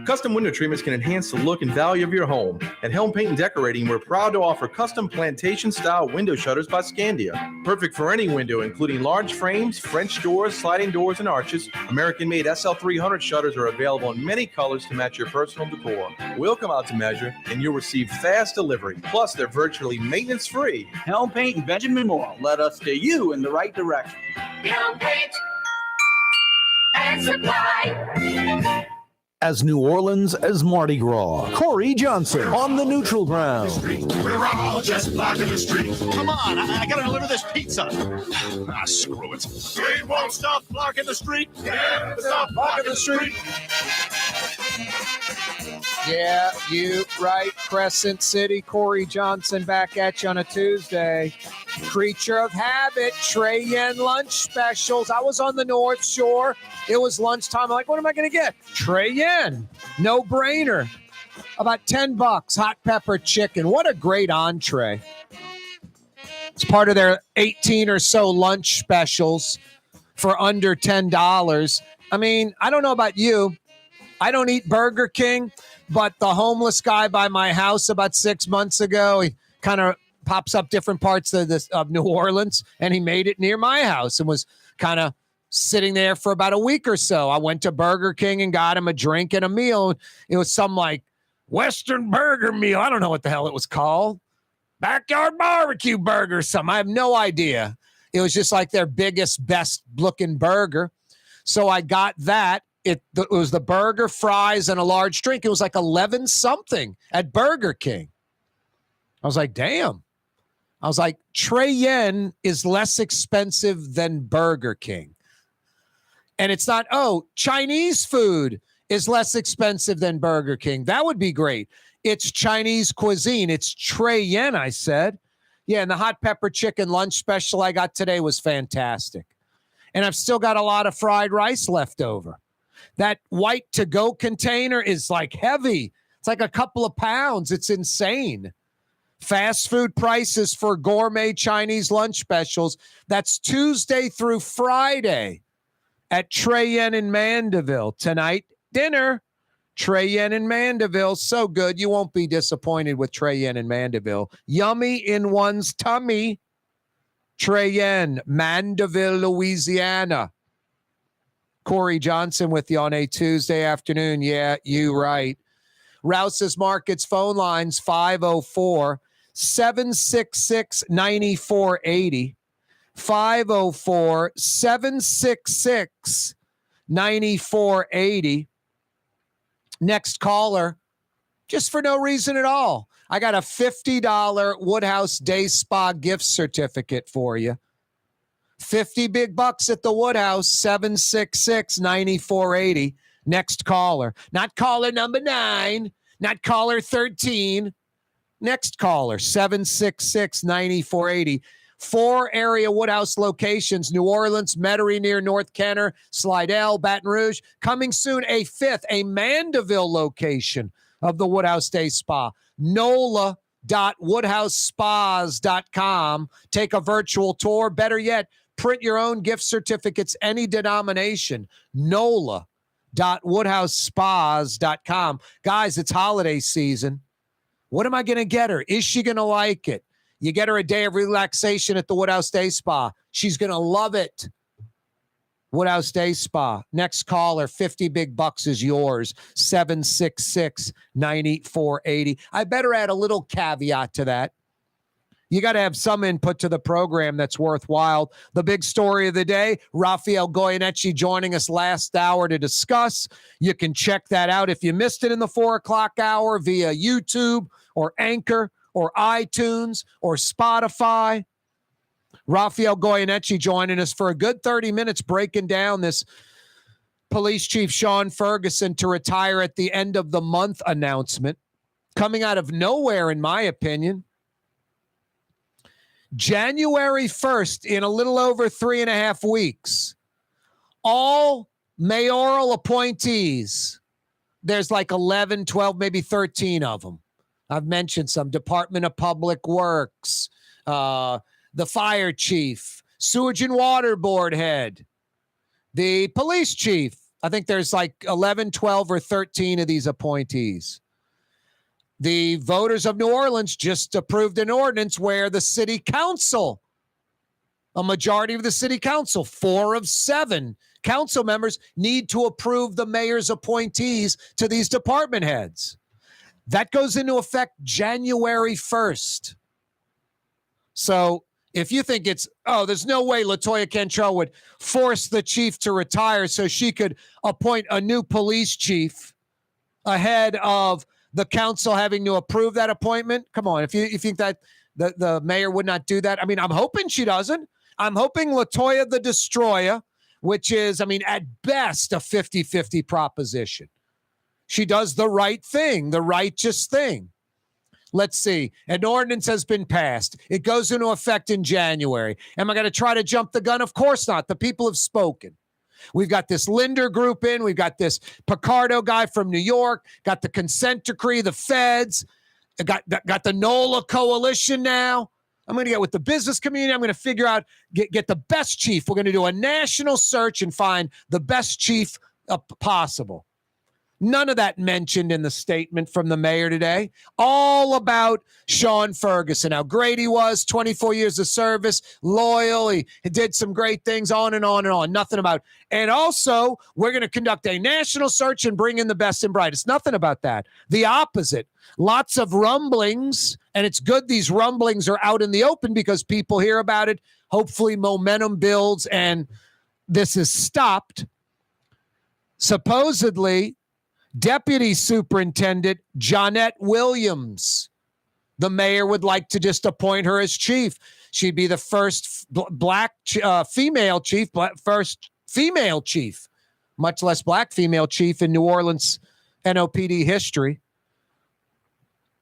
[SPEAKER 11] Custom window treatments can enhance the look and value of your home. At Helm Paint and Decorating, we're proud to offer custom plantation-style window shutters by Scandia. Perfect for any window, including large frames, French doors, sliding doors, and arches. American-made SL300 shutters are available in many colors to match your personal decor. We'll come out to measure, and you'll receive fast delivery. Plus, they're virtually maintenance-free.
[SPEAKER 12] Helm Paint and Benjamin Moore. Let us steer you in the right direction.
[SPEAKER 6] Helm Paint and Supply.
[SPEAKER 2] as New Orleans as Mardi Gras. Corey Johnson on the neutral ground.
[SPEAKER 16] We're all just blocking the street.
[SPEAKER 17] Come on, I gotta deliver this pizza. Screw it. We won't stop blocking the street. Yeah, stop blocking the street.
[SPEAKER 1] Yeah, you right. Crescent City, Corey Johnson back at you on a Tuesday. Creature of habit, Trey Yen lunch specials. I was on the North Shore. It was lunchtime. I'm like, what am I going to get? Trey Yen. No brainer. About $10. Hot pepper chicken. What a great entree. It's part of their 18 or so lunch specials for under $10. I mean, I don't know about you. I don't eat Burger King, but the homeless guy by my house about 6 months ago, he kind of pops up different parts of New Orleans, and he made it near my house and was kind of sitting there for about a week or so. I went to Burger King and got him a drink and a meal. It was some like Western burger meal. I don't know what the hell it was called. Backyard barbecue burger or something. I have no idea. It was just like their biggest, best looking burger. So I got that. It was the burger, fries, and a large drink. It was like 11 something at Burger King. I was like, damn. I was like, Trey Yen is less expensive than Burger King. And it's not, Chinese food is less expensive than Burger King. That would be great. It's Chinese cuisine. It's Trey Yen, I said. Yeah, and the hot pepper chicken lunch special I got today was fantastic. And I've still got a lot of fried rice left over. That white to-go container is like heavy. It's like a couple of pounds. It's insane. Fast food prices for gourmet Chinese lunch specials. That's Tuesday through Friday at Trey Yen in Mandeville. Tonight, dinner. Trey Yen in Mandeville. So good. You won't be disappointed with Trey Yen in Mandeville. Yummy in one's tummy. Trey Yen, Mandeville, Louisiana. Corey Johnson with you on a Tuesday afternoon. Yeah, you right. Rouse's Markets phone lines 504-766-9480. 504-766-9480. Next caller, just for no reason at all. I got a $50 Woodhouse Day Spa gift certificate for you. 50 big bucks at the Woodhouse, 766-9480. Next caller. Not caller number 9, not caller 13. Next caller, 766-9480. 4 area Woodhouse locations, New Orleans, Metairie near North Kenner, Slidell, Baton Rouge. Coming soon, a 5th, a Mandeville location of the Woodhouse Day Spa. NOLA.woodhousespas.com. Take a virtual tour. Better yet, print your own gift certificates, any denomination. NOLA.woodhousespas.com. Guys, it's holiday season. What am I going to get her? Is she going to like it? You get her a day of relaxation at the Woodhouse Day Spa. She's going to love it. Woodhouse Day Spa. Next caller, 50 big bucks is yours. 766-9480. I better add a little caveat to that. You got to have some input to the program that's worthwhile. The big story of the day, Rafael Goyeneche joining us last hour to discuss. You can check that out if you missed it in the 4 o'clock hour via YouTube or Anchor or iTunes or Spotify. Rafael Goyeneche joining us for a good 30 minutes breaking down this Police Chief Shawn Ferguson to retire at the end of the month announcement. Coming out of nowhere, in my opinion. January 1st, in a little over 3.5 weeks, all mayoral appointees, there's like 11, 12, maybe 13 of them. I've mentioned some. Department of Public Works, the fire chief, sewage and water board head, the police chief. I think there's like 11, 12, or 13 of these appointees. The voters of New Orleans just approved an ordinance where the city council, a majority of the city council, 4 of 7 council members, need to approve the mayor's appointees to these department heads. That goes into effect January 1st. So if you think there's no way LaToya Cantrell would force the chief to retire so she could appoint a new police chief ahead of the council having to approve that appointment? Come on, if you think that the mayor would not do that, I mean, I'm hoping she doesn't. I'm hoping LaToya the Destroyer, which is, I mean, at best a 50-50 proposition. She does the right thing, the righteous thing. Let's see. An ordinance has been passed. It goes into effect in January. Am I going to try to jump the gun? Of course not. The people have spoken. We've got this Linder group in. We've got this Picardo guy from New York. Got the consent decree, the feds. Got the NOLA coalition now. I'm going to get with the business community. I'm going to figure out, get the best chief. We're going to do a national search and find the best chief possible. None of that mentioned in the statement from the mayor today. All about Shawn Ferguson, how great he was, 24 years of service, loyal. He did some great things, on and on and on. Nothing about. And also, we're going to conduct a national search and bring in the best and brightest. Nothing about that. The opposite. Lots of rumblings, and it's good these rumblings are out in the open because people hear about it. Hopefully momentum builds, and this is stopped. Supposedly, Deputy Superintendent Jonette Williams, the mayor would like to just appoint her as chief. She'd be the first female chief, much less black female chief in New Orleans NOPD history.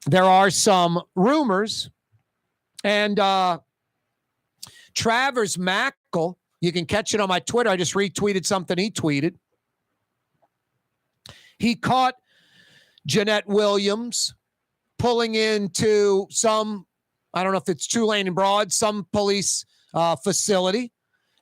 [SPEAKER 1] There are some rumors, and Travers Mackle, you can catch it on my Twitter. I just retweeted something he tweeted. He caught Jonette Williams pulling into some, I don't know if it's Tulane and Broad, some police facility,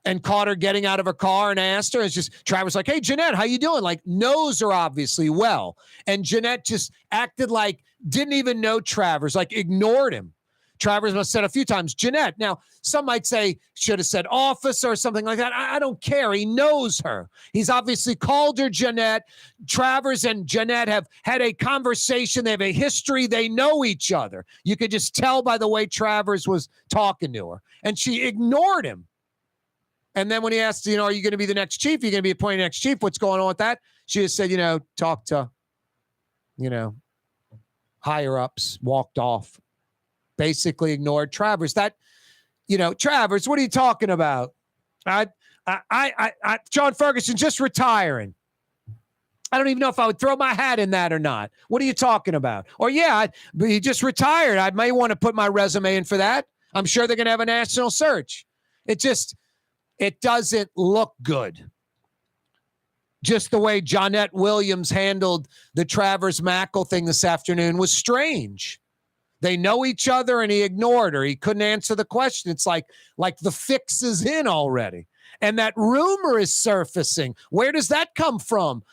[SPEAKER 1] and caught her getting out of her car and asked her. It's just Travers like, hey, Jonette, how you doing? Like, knows her obviously well. And Jonette just acted like didn't even know Travers, like ignored him. Travers must have said a few times, Jonette. Now, some might say should have said officer or something like that. I don't care. He knows her. He's obviously called her Jonette. Travers and Jonette have had a conversation. They have a history. They know each other. You could just tell by the way Travers was talking to her. And she ignored him. And then when he asked, are you going to be the next chief? Are you going to be appointed next chief? What's going on with that? She just said, talk to, higher ups, walked off. Basically ignored Travers. Travers, what are you talking about? Shawn Ferguson just retiring. I don't even know if I would throw my hat in that or not. What are you talking about? Or but he just retired. I may want to put my resume in for that. I'm sure they're going to have a national search. It doesn't look good. Just the way Jonette Williams handled the Travers Mackle thing this afternoon was strange. They know each other, and he ignored her. He couldn't answer the question. It's like the fix is in already. And that rumor is surfacing. Where does that come from?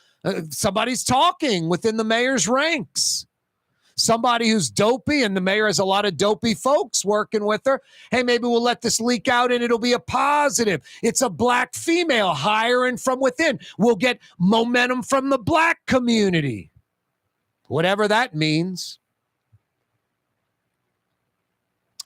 [SPEAKER 1] Somebody's talking within the mayor's ranks. Somebody who's dopey, and the mayor has a lot of dopey folks working with her. Hey, maybe we'll let this leak out, and it'll be a positive. It's a black female hiring from within. We'll get momentum from the black community. Whatever that means.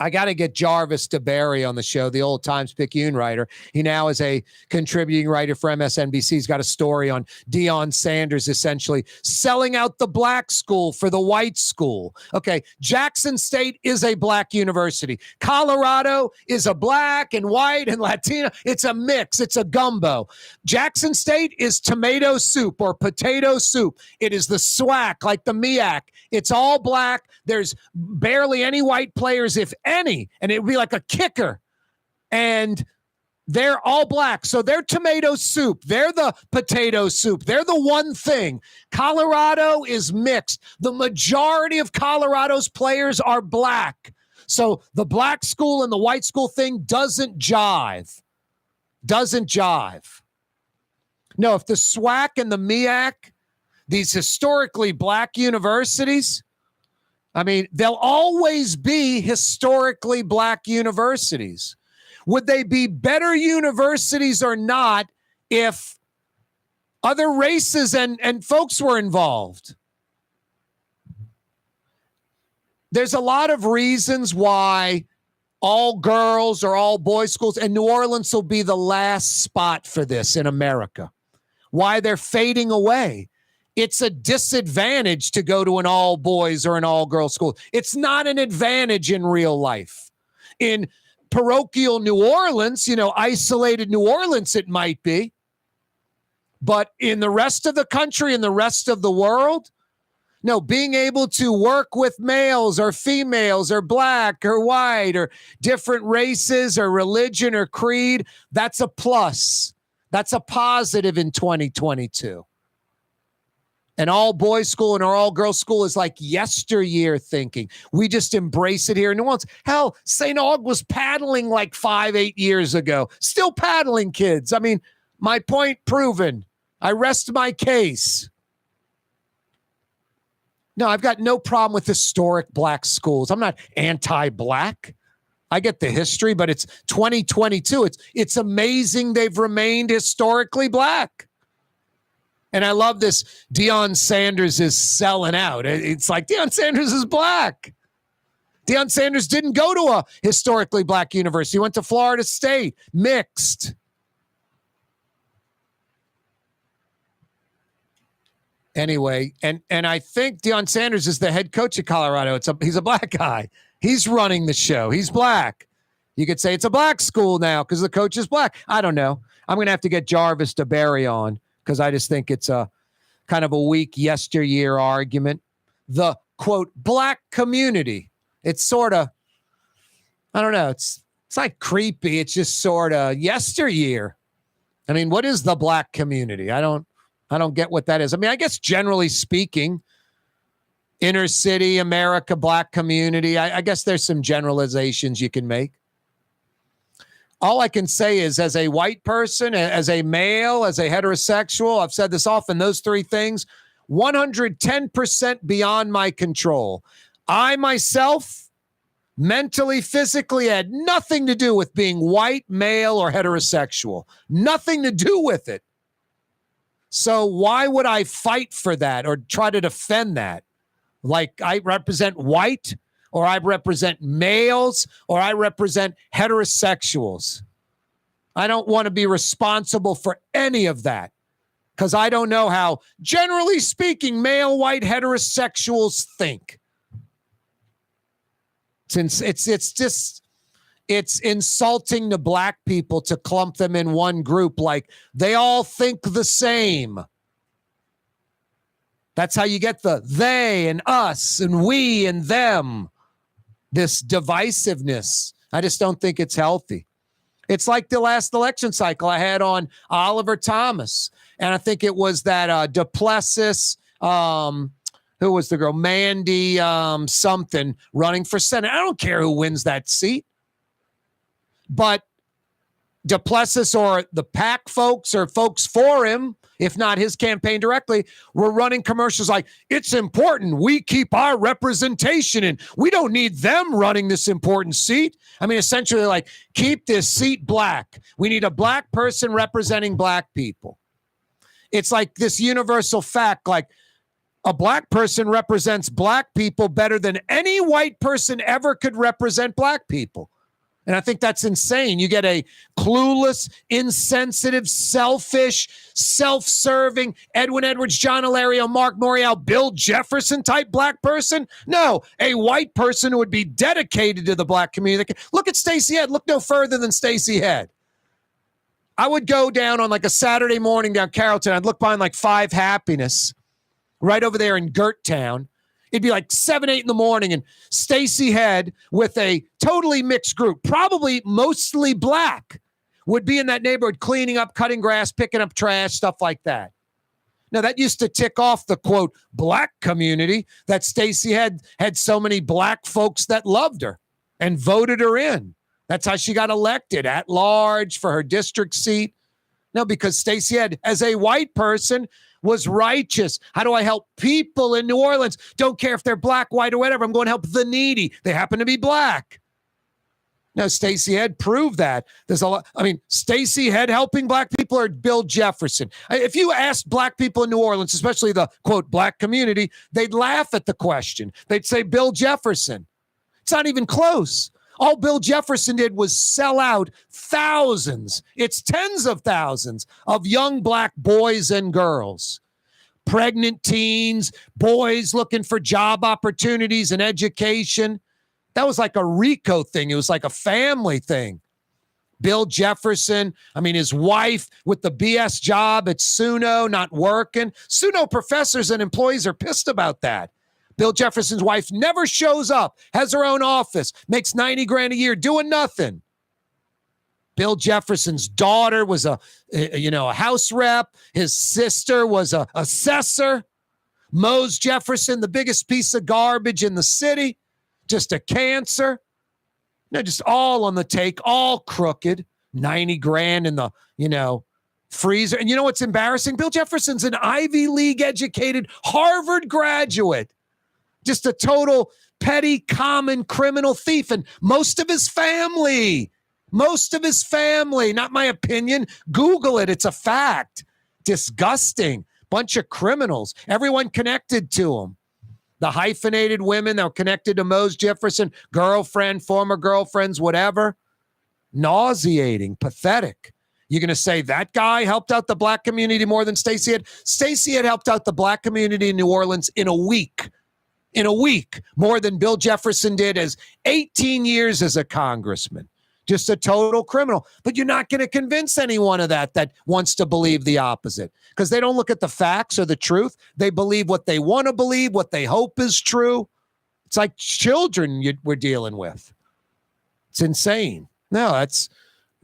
[SPEAKER 1] I got to get Jarvis DeBerry on the show, the old Times-Picayune writer. He now is a contributing writer for MSNBC. He's got a story on Deion Sanders essentially selling out the black school for the white school. Okay, Jackson State is a black university. Colorado is a black and white and Latino. It's a mix. It's a gumbo. Jackson State is tomato soup or potato soup. It is the SWAC, like the MEAC. It's all black. There's barely any white players, if any, and it would be like a kicker. And they're all black. So they're tomato soup. They're the potato soup. They're the one thing. Colorado is mixed. The majority of Colorado's players are black. So the black school and the white school thing doesn't jive. Doesn't jive. No, if the SWAC and the MEAC, these historically black universities, I mean, they'll always be historically black universities. Would they be better universities or not if other races and folks were involved? There's a lot of reasons why all girls or all boys schools, and New Orleans will be the last spot for this in America. Why they're fading away. It's a disadvantage to go to an all boys or an all girls school. It's not an advantage in real life. In parochial New Orleans, isolated New Orleans, it might be. But in the rest of the country and the rest of the world, no, being able to work with males or females or black or white or different races or religion or creed, that's a plus. That's a positive in 2022. An all-boys school and an all-girls school is like yesteryear thinking. We just embrace it here in New Orleans. Hell, St. Aug was paddling like 5-8 years ago. Still paddling, kids. I mean, my point proven. I rest my case. No, I've got no problem with historic black schools. I'm not anti-black. I get the history, but it's 2022. It's amazing they've remained historically black. And I love this. Deion Sanders is selling out. It's like Deion Sanders is black. Deion Sanders didn't go to a historically black university. He went to Florida State, mixed. Anyway, and I think Deion Sanders is the head coach of Colorado. He's a black guy. He's running the show. He's black. You could say it's a black school now because the coach is black. I don't know. I'm going to have to get Jarvis DeBerry on, because I just think it's a kind of a weak yesteryear argument. The, quote, black community. It's sort of, I don't know. It's like creepy. It's just sort of yesteryear. I mean, what is the black community? I don't get what that is. I mean, I guess generally speaking, inner city America, black community, I guess there's some generalizations you can make. All I can say is, as a white person, as a male, as a heterosexual, I've said this often, those three things, 110% beyond my control. I myself, mentally, physically, had nothing to do with being white, male, or heterosexual. Nothing to do with it. So why would I fight for that or try to defend that? Like I represent white, or I represent males, or I represent heterosexuals. I don't want to be responsible for any of that, because I don't know how, generally speaking, male white heterosexuals think. Since it's insulting to black people to clump them in one group like they all think the same. That's how you get the they and us and we and them. This divisiveness. I just don't think it's healthy. It's like the last election cycle I had on Oliver Thomas. And I think it was that Duplessis, who was the girl? Mandy something running for Senate. I don't care who wins that seat. But Duplessis or the PAC folks or folks for him, if not his campaign directly, were running commercials like, it's important we keep our representation and we don't need them running this important seat. I mean, essentially like, keep this seat black. We need a black person representing black people. It's like this universal fact, like a black person represents black people better than any white person ever could represent black people. And I think that's insane. You get a clueless, insensitive, selfish, self-serving Edwin Edwards, John Hilario, Mark Morial, Bill Jefferson type black person. No, a white person who would be dedicated to the black community. Look at Stacey Head. Look no further than Stacey Head. I would go down on like a Saturday morning down Carrollton. I'd look behind like 5 Happiness right over there in Girt Town. It'd be like 7, 8 in the morning, and Stacey Head with a totally mixed group, probably mostly black, would be in that neighborhood cleaning up, cutting grass, picking up trash, stuff like that. Now, that used to tick off the, quote, black community, that Stacey Head had so many black folks that loved her and voted her in. That's how she got elected at large for her district seat. No, because Stacey Head, as a white person, was righteous. How do I help people in New Orleans? Don't care if they're black, white, or whatever. I'm going to help the needy. They happen to be black. Now, Stacey Head proved that. There's a lot. I mean, Stacey Head helping black people or Bill Jefferson? If you asked black people in New Orleans, especially the, quote, black community, they'd laugh at the question. They'd say Bill Jefferson. It's not even close. All Bill Jefferson did was sell out thousands, it's tens of thousands of young black boys and girls. pregnant teens, boys looking for job opportunities and education. That was like a RICO thing. It was like a family thing. Bill Jefferson, his wife with the BS job at SUNO, not working. SUNO professors and employees are pissed about that. Bill Jefferson's wife never shows up, has her own office, makes $90,000 a year doing nothing. Bill Jefferson's daughter was a house rep. His sister was a assessor. Mose Jefferson, the biggest piece of garbage in the city, just a cancer. Just all on the take, all crooked. $90,000 in the, freezer. And you know what's embarrassing? Bill Jefferson's an Ivy League educated Harvard graduate. Just a total petty, common criminal thief. And most of his family, not my opinion. Google it. It's a fact. Disgusting. Bunch of criminals. Everyone connected to him. The hyphenated women that were connected to Mose Jefferson, girlfriend, former girlfriends, whatever. Nauseating, pathetic. You're going to say that guy helped out the black community more than Stacey had? Stacey had helped out the black community in New Orleans in a week. More than Bill Jefferson did as 18 years as a congressman. Just a total criminal. But you're not going to convince anyone of that wants to believe the opposite, because they don't look at the facts or the truth. They believe what they want to believe, what they hope is true. It's like children we're dealing with. It's insane. No,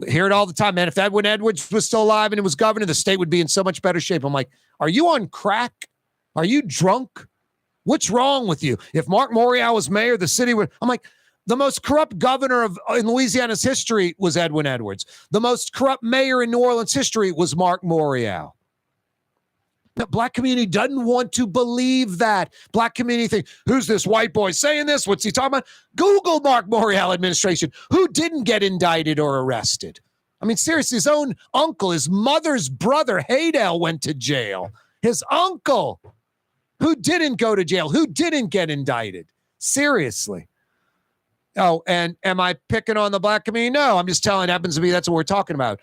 [SPEAKER 1] hear it all the time, man. If Edwin Edwards was still alive and he was governor, the state would be in so much better shape. I'm like, are you on crack? Are you drunk? What's wrong with you? If Mark Morial was mayor, the city would. I'm like, the most corrupt governor in Louisiana's history was Edwin Edwards. The most corrupt mayor in New Orleans history was Mark Morial. The black community doesn't want to believe that. Black community think, who's this white boy saying this? What's he talking about? Google Mark Morial administration. Who didn't get indicted or arrested? Seriously, his own uncle, his mother's brother, Haydel, went to jail. His uncle, who didn't go to jail, who didn't get indicted. Seriously. Oh, and am I picking on the black community? No, I'm just telling it happens to be that's what we're talking about.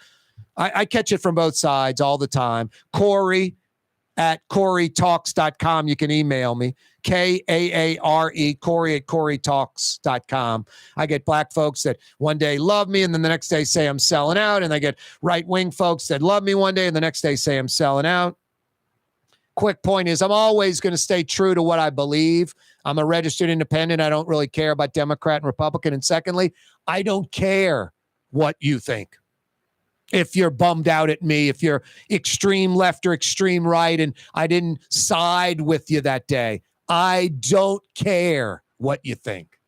[SPEAKER 1] I catch it from both sides all the time. Corey at CoreyTalks.com. You can email me. Kaare, Corey at CoreyTalks.com. I get black folks that one day love me and then the next day say I'm selling out. And I get right-wing folks that love me one day and the next day say I'm selling out. Quick point is I'm always going to stay true to what I believe. I'm a registered independent. I don't really care about Democrat and Republican. And secondly, I don't care what you think. If you're bummed out at me, if you're extreme left or extreme right, and I didn't side with you that day, I don't care what you think.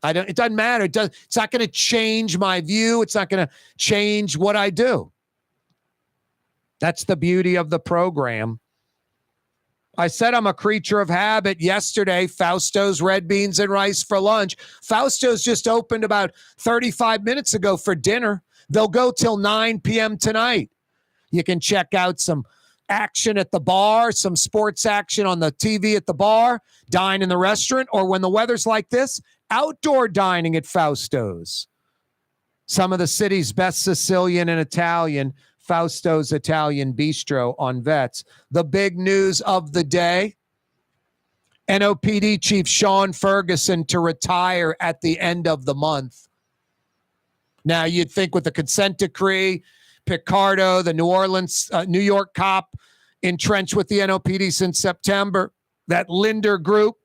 [SPEAKER 1] It doesn't matter. It's not going to change my view. It's not going to change what I do. That's the beauty of the program. I said I'm a creature of habit. Yesterday, Fausto's red beans and rice for lunch. Fausto's just opened about 35 minutes ago for dinner. They'll go till 9 p.m. tonight. You can check out some action at the bar, some sports action on the TV at the bar, dine in the restaurant, or when the weather's like this, outdoor dining at Fausto's. Some of the city's best Sicilian and Italian, Fausto's Italian Bistro on Vets. The big news of the day, NOPD Chief Shawn Ferguson to retire at the end of the month. Now, you'd think with the consent decree, Picardo, the New York cop entrenched with the NOPD since September, that Linder group,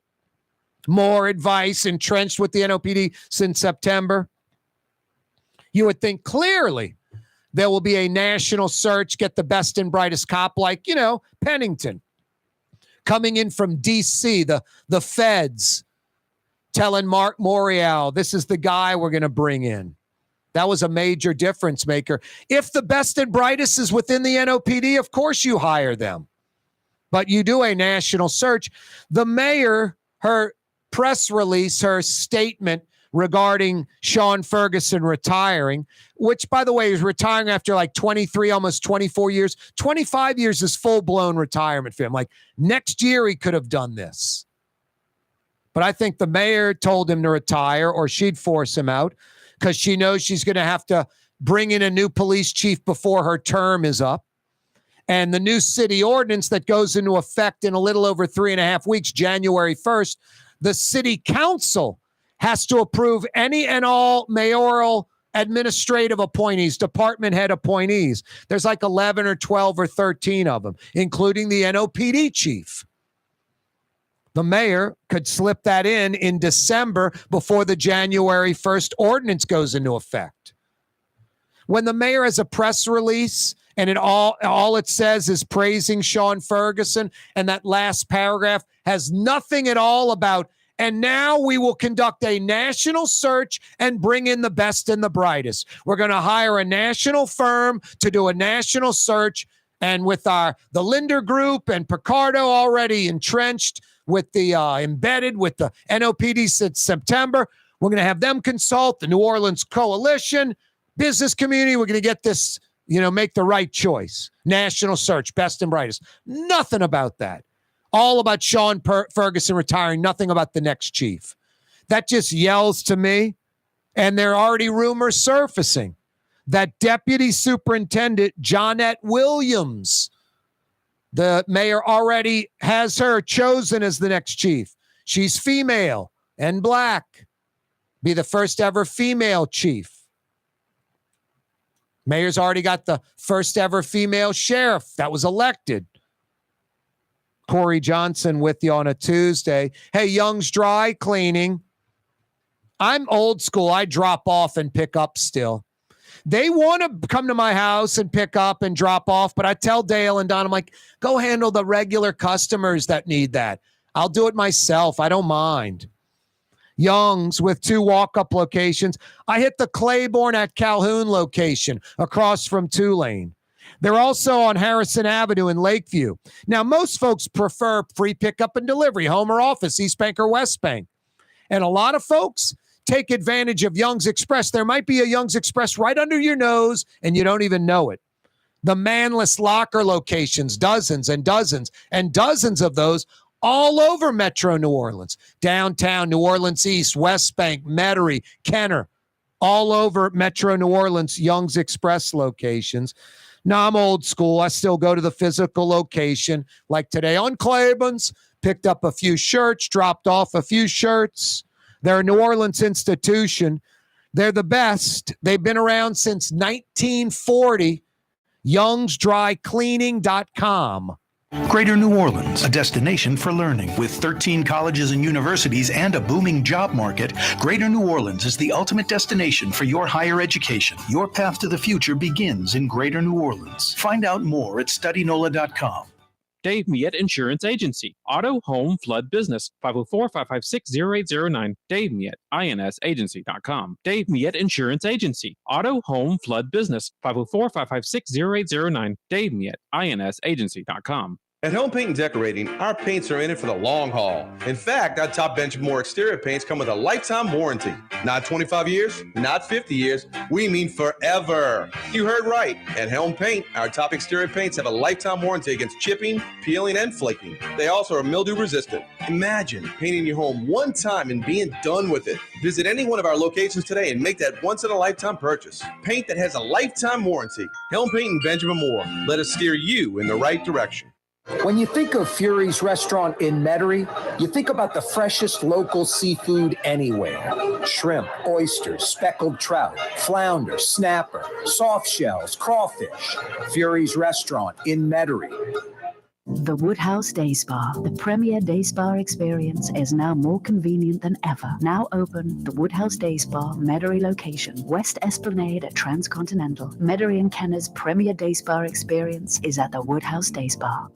[SPEAKER 1] more advice entrenched with the NOPD since September. You would think clearly there will be a national search, get the best and brightest cop like, Pennington. Coming in from D.C., the feds telling Mark Morial, this is the guy we're going to bring in. That was a major difference maker. If the best and brightest is within the NOPD, of course you hire them. But you do a national search. The mayor, her press release, her statement regarding Shawn Ferguson retiring, which, by the way, is retiring after like 23, almost 24 years. 25 years is full-blown retirement for him. Like, next year he could have done this. But I think the mayor told him to retire or she'd force him out because she knows she's going to have to bring in a new police chief before her term is up. And the new city ordinance that goes into effect in a little over 3.5 weeks, January 1st, the city council has to approve any and all mayoral administrative appointees, department head appointees. There's like 11 or 12 or 13 of them, including the NOPD chief. The mayor could slip that in December before the January 1st ordinance goes into effect. When the mayor has a press release and all it says is praising Shawn Ferguson, and that last paragraph has nothing at all about, and now we will conduct a national search and bring in the best and the brightest. We're going to hire a national firm to do a national search, and with the Linder Group and Picardo already entrenched with the embedded with the NOPD since September, we're going to have them consult the New Orleans Coalition, business community. We're going to get this, make the right choice. National search, best and brightest. Nothing about that. All about Shawn Ferguson retiring, nothing about the next chief. That just yells to me, and there are already rumors surfacing that Deputy Superintendent Jonette Williams, the mayor already has her chosen as the next chief. She's female and black. Be the first ever female chief. Mayor's already got the first ever female sheriff that was elected. Corey Johnson with you on a Tuesday. Hey, Young's Dry Cleaning. I'm old school. I drop off and pick up still. They want to come to my house and pick up and drop off, but I tell Dale and Don, I'm like, go handle the regular customers that need that. I'll do it myself. I don't mind. Young's with 2 walk-up locations. I hit the Claiborne at Calhoun location across from Tulane. They're also on Harrison Avenue in Lakeview. Now, most folks prefer free pickup and delivery, home or office, East Bank or West Bank. And a lot of folks take advantage of Young's Express. There might be a Young's Express right under your nose, and you don't even know it. The manless locker locations, dozens and dozens and dozens of those all over Metro New Orleans. Downtown, New Orleans East, West Bank, Metairie, Kenner, all over Metro New Orleans, Young's Express locations. Now, I'm old school. I still go to the physical location. Like today on Claiborne's, picked up a few shirts, dropped off a few shirts. They're a New Orleans institution. They're the best. They've been around since 1940. YoungsDryCleaning.com.
[SPEAKER 2] Greater New Orleans, a destination for learning. With 13 colleges and universities and a booming job market, Greater New Orleans is the ultimate destination for your higher education. Your path to the future begins in Greater New Orleans. Find out more at studynola.com.
[SPEAKER 9] Dave Miette Insurance Agency. Auto, home, flood, business. 504-556-0809. Dave Miette, INSagency.com. Dave Miette Insurance Agency. Auto, home, flood, business. 504-556-0809. Dave Miette, INSagency.com.
[SPEAKER 11] At Home Paint and Decorating, our paints are in it for the long haul. In fact, our top Benchmore exterior paints come with a lifetime warranty. Not 25 years, not 50 years, we mean forever. You heard right. At Helm Paint, our top exterior paints have a lifetime warranty against chipping, peeling, and flaking. They also are mildew resistant. Imagine painting your home one time and being done with it. Visit any one of our locations today and make that once-in-a-lifetime purchase. Paint that has a lifetime warranty. Helm Paint and Benjamin Moore. Let us steer you in the right direction.
[SPEAKER 13] When you think of Fury's Restaurant in Metairie, you think about the freshest local seafood anywhere. Shrimp, oysters, speckled trout, flounder, snapper, soft shells, crawfish. Fury's Restaurant in Metairie.
[SPEAKER 4] The Woodhouse Day Spa, the premier day spa experience, is now more convenient than ever. Now open, the Woodhouse Day Spa, Metairie location, West Esplanade at Transcontinental. Metairie and Kenner's premier day spa experience is at the Woodhouse Day Spa.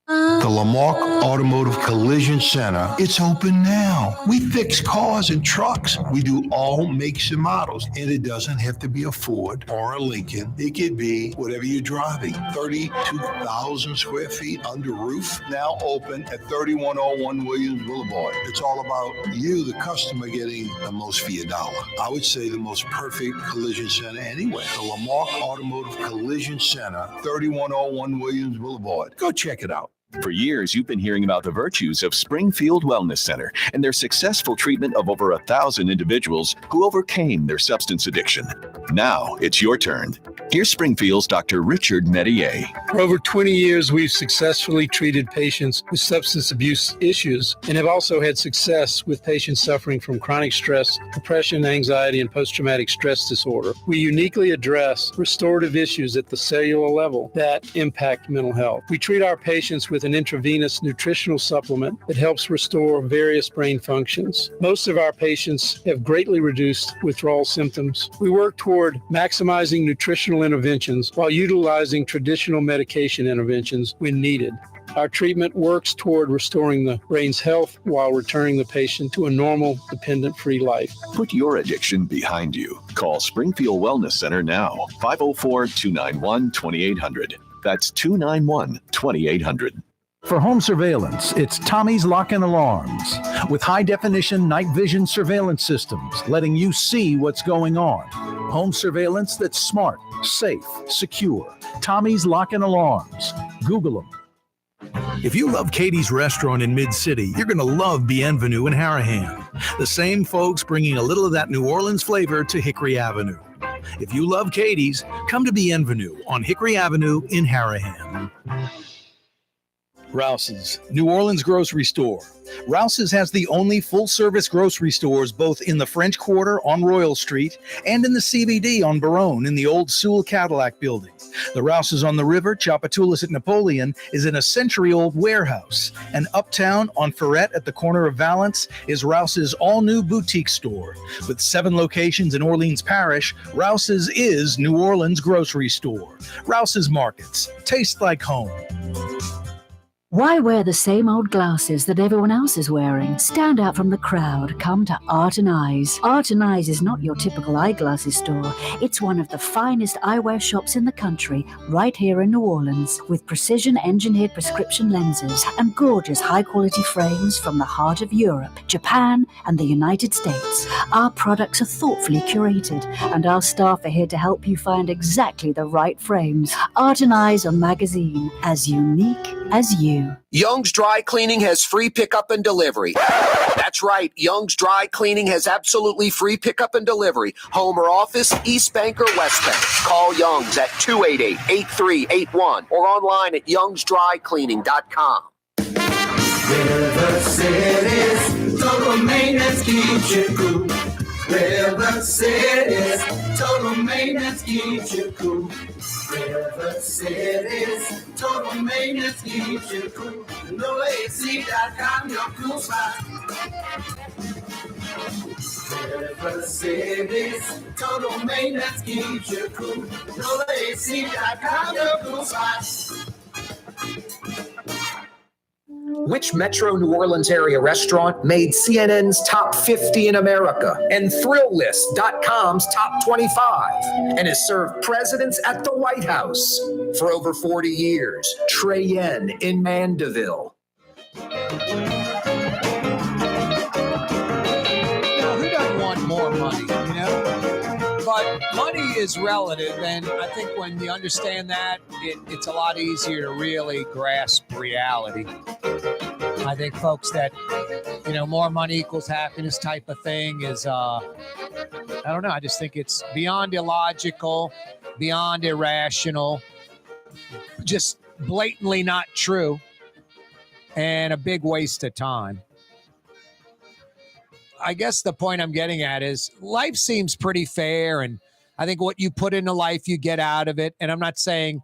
[SPEAKER 5] The Lamarck Automotive Collision Center, it's open now. We fix cars and trucks. We do all makes and models. And it doesn't have to be a Ford or a Lincoln. It could be whatever you're driving. 32,000 square feet under roof, now open at 3101 Williams Boulevard. It's all about you, the customer, getting the most for your dollar. I would say the most perfect collision center anywhere. The Lamarck Automotive Collision Center, 3101 Williams Boulevard. Go check it out.
[SPEAKER 14] For years, you've been hearing about the virtues of Springfield Wellness Center and their successful treatment of over 1,000 individuals who overcame their substance addiction. Now it's your turn. Here's Springfield's Dr. Richard Medier.
[SPEAKER 18] For over 20 years, we've successfully treated patients with substance abuse issues and have also had success with patients suffering from chronic stress, depression, anxiety, and post-traumatic stress disorder. We uniquely address restorative issues at the cellular level that impact mental health. We treat our patients with an intravenous nutritional supplement that helps restore various brain functions. Most of our patients have greatly reduced withdrawal symptoms. We work toward maximizing nutritional interventions while utilizing traditional medication interventions when needed. Our treatment works toward restoring the brain's health while returning the patient to a normal, dependent-free life.
[SPEAKER 14] Put your addiction behind you. Call Springfield Wellness Center now, 504-291-2800. That's 291-2800.
[SPEAKER 2] For home surveillance, it's Tommy's Lock and Alarms. With high-definition night vision surveillance systems, letting you see what's going on. Home surveillance that's smart, safe, secure. Tommy's Lock and Alarms. Google them.
[SPEAKER 19] If you love Katie's Restaurant in Mid-City, you're going to love Bienvenue in Harahan. The same folks bringing a little of that New Orleans flavor to Hickory Avenue. If you love Katie's, come to Bienvenue on Hickory Avenue in Harahan. Rouse's, New Orleans grocery store. Rouse's has the only full-service grocery stores both in the French Quarter on Royal Street and in the CBD on Baronne in the old Sewell Cadillac building. The Rouse's on the river, Tchoupitoulas at Napoleon, is in a century-old warehouse. And uptown on Ferret at the corner of Valence is Rouse's all-new boutique store. With 7 locations in Orleans Parish, Rouse's is New Orleans grocery store. Rouse's Markets. Taste like home.
[SPEAKER 4] Why wear the same old glasses that everyone else is wearing? Stand out from the crowd. Come to Art and Eyes. Art and Eyes is not your typical eyeglasses store. It's one of the finest eyewear shops in the country, right here in New Orleans, with precision-engineered prescription lenses and gorgeous high-quality frames from the heart of Europe, Japan, and the United States. Our products are thoughtfully curated, and our staff are here to help you find exactly the right frames. Art and Eyes on magazine, as unique as you.
[SPEAKER 13] Young's Dry Cleaning has free pickup and delivery. That's right. Young's Dry Cleaning has absolutely free pickup and delivery. Home or office, East Bank or West Bank. Call Young's at 288-8381 or online at youngsdrycleaning.com.
[SPEAKER 6] River City's total maintenance keeps you cool. River City's total maintenance keeps you cool. River City's total maintenance keeps you cool. NoAC.com, your cool spot. River City's total maintenance keeps you cool. NoAC.com, your cool spot.
[SPEAKER 13] Which Metro New Orleans area restaurant made CNN's top 50 in America and ThrillList.com's top 25 and has served presidents at the White House for over 40 years? Trey Yen in Mandeville.
[SPEAKER 1] Now, who doesn't want more money, you know? But money is relative, and I think when you understand that, it's a lot easier to really grasp reality. I think folks that, more money equals happiness type of thing is, I don't know. I just think it's beyond illogical, beyond irrational, just blatantly not true, and a big waste of time. I guess the point I'm getting at is life seems pretty fair, and I think what you put into life, you get out of it. And I'm not saying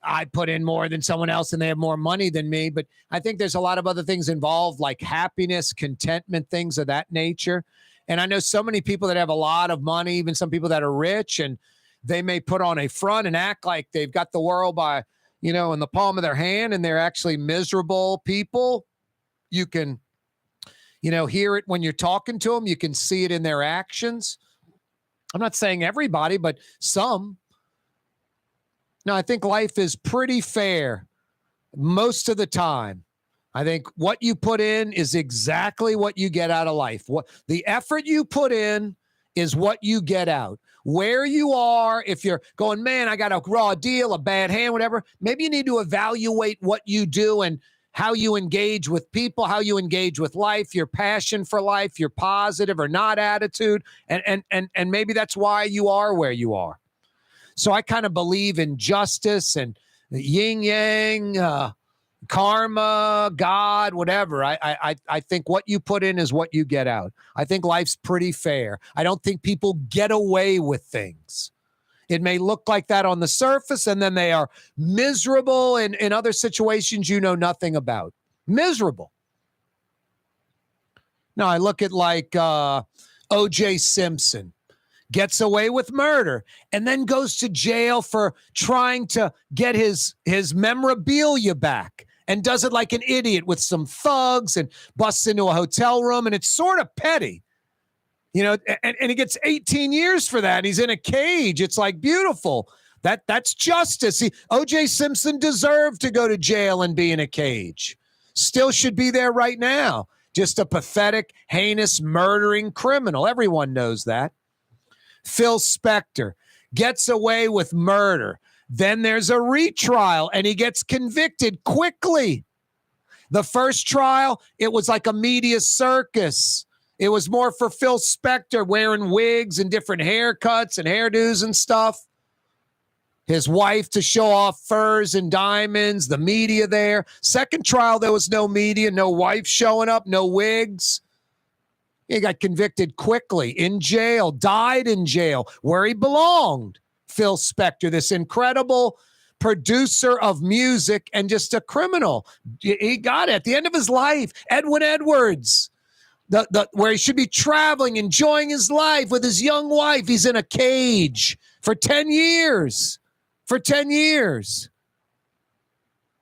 [SPEAKER 1] I put in more than someone else and they have more money than me, but I think there's a lot of other things involved, like happiness, contentment, things of that nature. And I know so many people that have a lot of money, even some people that are rich, and they may put on a front and act like they've got the world by, in the palm of their hand, and they're actually miserable people. You can hear it when you're talking to them. You can see it in their actions. I'm not saying everybody, but some. No, I think life is pretty fair most of the time. I think what you put in is exactly what you get out of life. What the effort you put in is what you get out. Where you are, if you're going, man, I got a raw deal, a bad hand, whatever, maybe you need to evaluate what you do and how you engage with people, how you engage with life, your passion for life, your positive or not attitude. And maybe that's why you are where you are. So I kind of believe in justice and yin yang, karma, God, whatever. I think what you put in is what you get out. I think life's pretty fair. I don't think people get away with things. It may look like that on the surface, and then they are miserable in other situations you know nothing about. Miserable. Now, I look at like O.J. Simpson. Gets away with murder and then goes to jail for trying to get his memorabilia back and does it like an idiot with some thugs and busts into a hotel room. And it's sort of petty. You know, and he gets 18 years for that. He's in a cage. It's like beautiful. That's justice. O.J. Simpson deserved to go to jail and be in a cage. Still should be there right now. Just a pathetic, heinous, murdering criminal. Everyone knows that. Phil Spector gets away with murder. Then there's a retrial, and he gets convicted quickly. The first trial, it was like a media circus. It was more for Phil Spector wearing wigs and different haircuts and hairdos and stuff. His wife to show off furs and diamonds, the media there. Second trial, there was no media, no wife showing up, no wigs. He got convicted quickly, in jail, died in jail, where he belonged. Phil Spector, this incredible producer of music and just a criminal. He got it at the end of his life. Edwin Edwards. Where he should be traveling, enjoying his life with his young wife. He's in a cage for 10 years. For 10 years.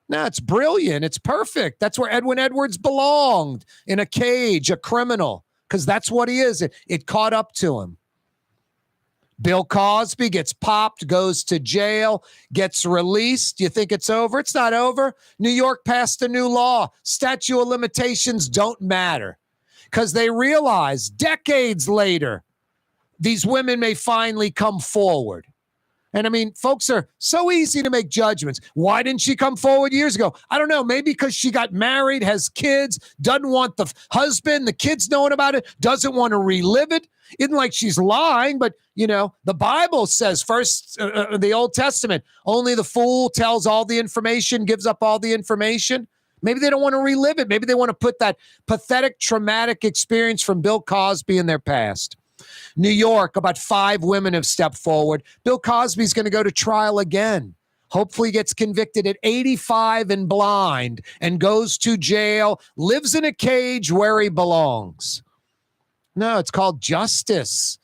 [SPEAKER 1] No, it's brilliant. It's perfect. That's where Edwin Edwards belonged, in a cage, a criminal, because that's what he is. It caught up to him. Bill Cosby gets popped, goes to jail, gets released. You think it's over? It's not over. New York passed a new law. Statute of limitations don't matter. Because they realize decades later, these women may finally come forward. And I mean, folks are so easy to make judgments. Why didn't she come forward years ago? I don't know. Maybe because she got married, has kids, doesn't want the husband, the kids knowing about it, doesn't want to relive it. Isn't like she's lying, but, you know, the Bible says first, the Old Testament, only the fool tells all the information, gives up all the information. Maybe they don't want to relive it. Maybe they want to put that pathetic, traumatic experience from Bill Cosby in their past. New York, about 5 women have stepped forward. Bill Cosby's going to go to trial again. Hopefully gets convicted at 85 and blind and goes to jail, lives in a cage where he belongs. No, it's called justice.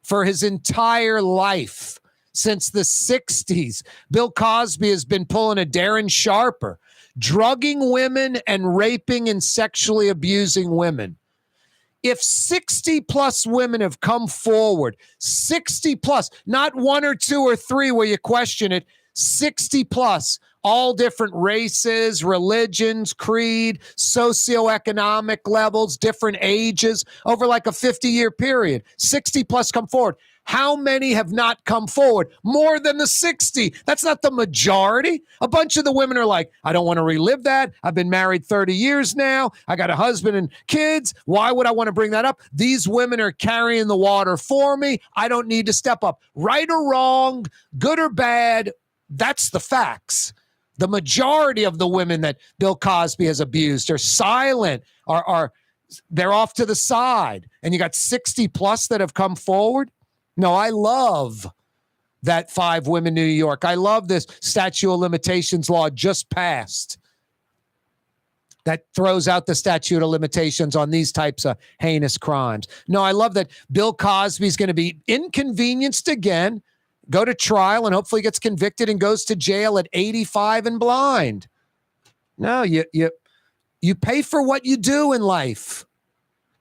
[SPEAKER 1] For his entire life, since the 60s, Bill Cosby has been pulling a Darren Sharper, drugging women and raping and sexually abusing women. If 60 plus women have come forward, 60 plus, not 1 or 2 or 3 where you question it, 60 plus, all different races, religions, creed, socioeconomic levels, different ages, over like a 50-year period, 60 plus come forward. How many have not come forward? More than the 60. That's not the majority. A bunch of the women are like, I don't want to relive that. I've been married 30 years now. I got a husband and kids. Why would I want to bring that up? These women are carrying the water for me. I don't need to step up. Right or wrong, good or bad, that's the facts. The majority of the women that Bill Cosby has abused are silent, they're off to the side. And you got 60 plus that have come forward. No, I love that 5 women in New York. I love this statute of limitations law just passed that throws out the statute of limitations on these types of heinous crimes. No, I love that Bill Cosby's going to be inconvenienced again, go to trial, and hopefully gets convicted and goes to jail at 85 and blind. No, you pay for what you do in life.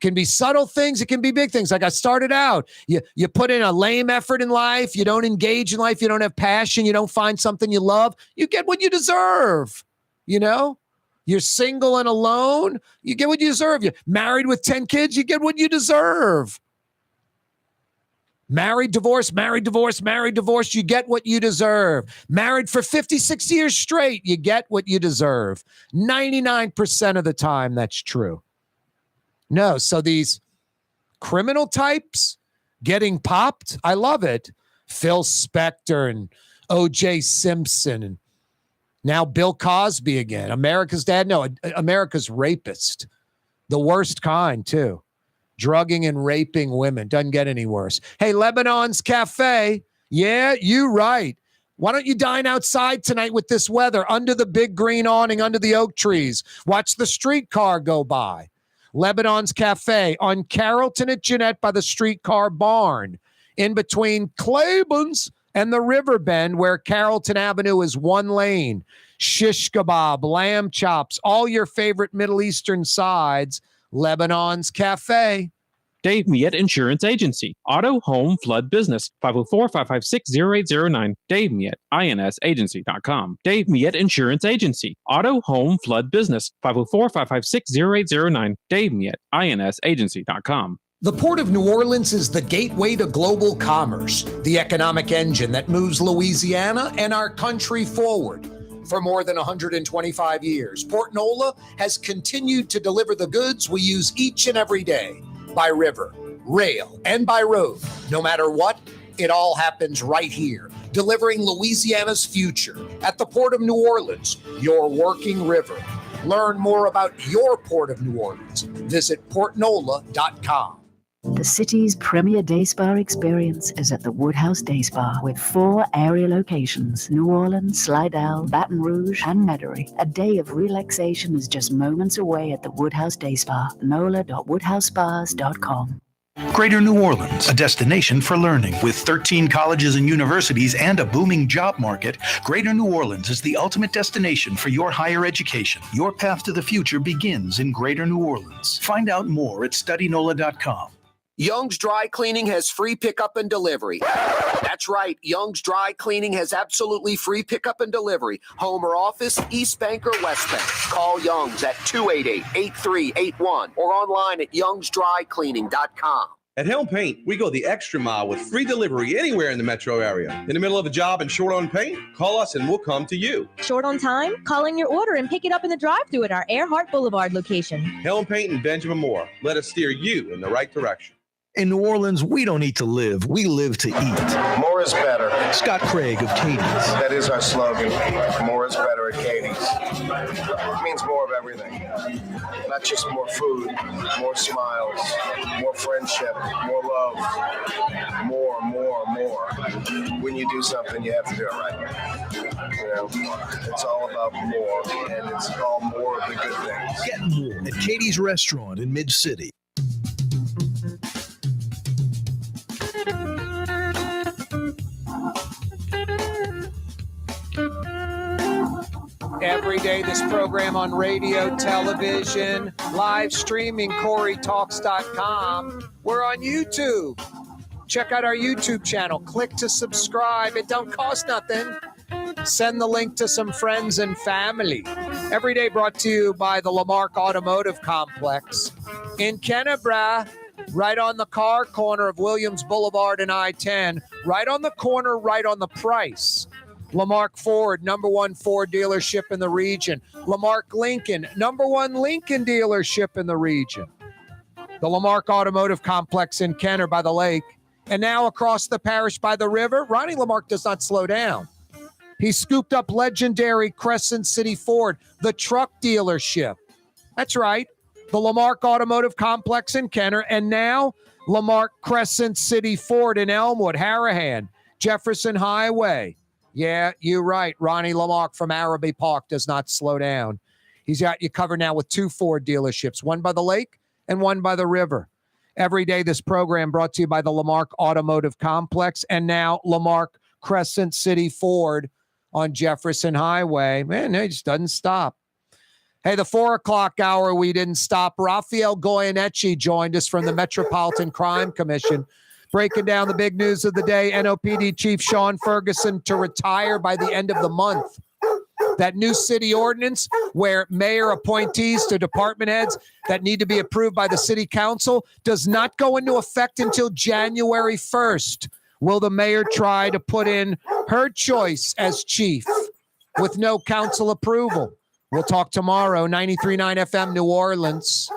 [SPEAKER 1] Can be subtle things. It can be big things. Like I started out, you put in a lame effort in life. You don't engage in life. You don't have passion. You don't find something you love. You get what you deserve. You know, you're single and alone. You get what you deserve. You're married with 10 kids. You get what you deserve. Married, divorced, married, divorced, married, divorced, you get what you deserve. Married for 56 years straight, you get what you deserve. 99% of the time, that's true. No, so these criminal types getting popped, I love it. Phil Spector and O.J. Simpson and now Bill Cosby again. America's dad? No, America's rapist. The worst kind, too. Drugging and raping women. Doesn't get any worse. Hey, Lebanon's Cafe. Yeah, you right. Why don't you dine outside tonight with this weather, under the big green awning, under the oak trees? Watch the streetcar go by. Lebanon's Cafe on Carrollton at Jonette by the streetcar barn, in between Claiborne's and the River Bend, where Carrollton Avenue is one lane. Shish kebab, lamb chops, all your favorite Middle Eastern sides. Lebanon's Cafe.
[SPEAKER 9] Dave Miette Insurance Agency. Auto, home, flood, business. 504-556-0809. Dave Miette, insagency.com. Dave Miette Insurance Agency. Auto, home, flood, business. 504-556-0809. Dave Miette, insagency.com.
[SPEAKER 13] The Port of New Orleans is the gateway to global commerce, the economic engine that moves Louisiana and our country forward. For more than 125 years, Port Nola has continued to deliver the goods we use each and every day, by river, rail, and by road. No matter what, it all happens right here, delivering Louisiana's future at the Port of New Orleans, your working river. Learn more about your Port of New Orleans. Visit portnola.com.
[SPEAKER 4] The city's premier day spa experience is at the Woodhouse Day Spa with 4 area locations: New Orleans, Slidell, Baton Rouge, and Metairie. A day of relaxation is just moments away at the Woodhouse Day Spa. nola.woodhousespas.com.
[SPEAKER 2] Greater New Orleans, a destination for learning. With 13 colleges and universities and a booming job market, Greater New Orleans is the ultimate destination for your higher education. Your path to the future begins in Greater New Orleans. Find out more at studynola.com.
[SPEAKER 13] Young's Dry Cleaning has free pickup and delivery. That's right. Young's Dry Cleaning has absolutely free pickup and delivery. Home or office, East Bank or West Bank. Call Young's at 288-8381 or online at youngsdrycleaning.com.
[SPEAKER 11] At Helm Paint, we go the extra mile with free delivery anywhere in the metro area. In the middle of a job and short on paint? Call us and we'll come to you.
[SPEAKER 20] Short on time? Call in your order and pick it up in the drive-thru at our Earhart Boulevard location.
[SPEAKER 11] Helm Paint and Benjamin Moore. Let us steer you in the right direction.
[SPEAKER 2] In New Orleans, we don't eat to live, we live to eat.
[SPEAKER 7] More is better.
[SPEAKER 2] Scott Craig of Katie's.
[SPEAKER 7] That is our slogan. More is better at Katie's. It means more of everything. Not just more food, more smiles, more friendship, more love, more. When you do something, you have to do it right. You know, it's all about more, and it's all more of the good things.
[SPEAKER 2] Get more at Katie's Restaurant in Mid-City.
[SPEAKER 1] Every day, this program on radio, television, live streaming, CoreyTalks.com. We're on YouTube. Check out our YouTube channel. Click to subscribe. It don't cost nothing. Send the link to some friends and family. Every day brought to you by the Lamarck Automotive Complex in Kennebra, right on the car corner of Williams Boulevard and I-10, right on the corner, right on the price. Lamarck Ford, #1 Ford dealership in the region. Lamarck Lincoln, #1 Lincoln dealership in the region. The Lamarck Automotive Complex in Kenner by the lake. And now across the parish by the river, Ronnie Lamarck does not slow down. He scooped up legendary Crescent City Ford, the truck dealership. That's right. The Lamarck Automotive Complex in Kenner, and now Lamarck Crescent City Ford in Elmwood, Harahan, Jefferson Highway. Yeah, you're right. Ronnie Lamarck from Araby Park does not slow down. He's got you covered now with 2 Ford dealerships, one by the lake and one by the river. Every day, this program brought to you by the Lamarck Automotive Complex and now Lamarck Crescent City Ford on Jefferson Highway. Man, it just doesn't stop. Hey, the 4 o'clock hour, we didn't stop. Rafael Goyeneche joined us from the Metropolitan Crime Commission, breaking down the big news of the day. NOPD Chief Shawn Ferguson to retire by the end of the month. That new city ordinance where mayor appointees to department heads that need to be approved by the city council does not go into effect until January 1st. Will the mayor try to put in her choice as chief with no council approval? We'll talk tomorrow, 93.9 FM, New Orleans.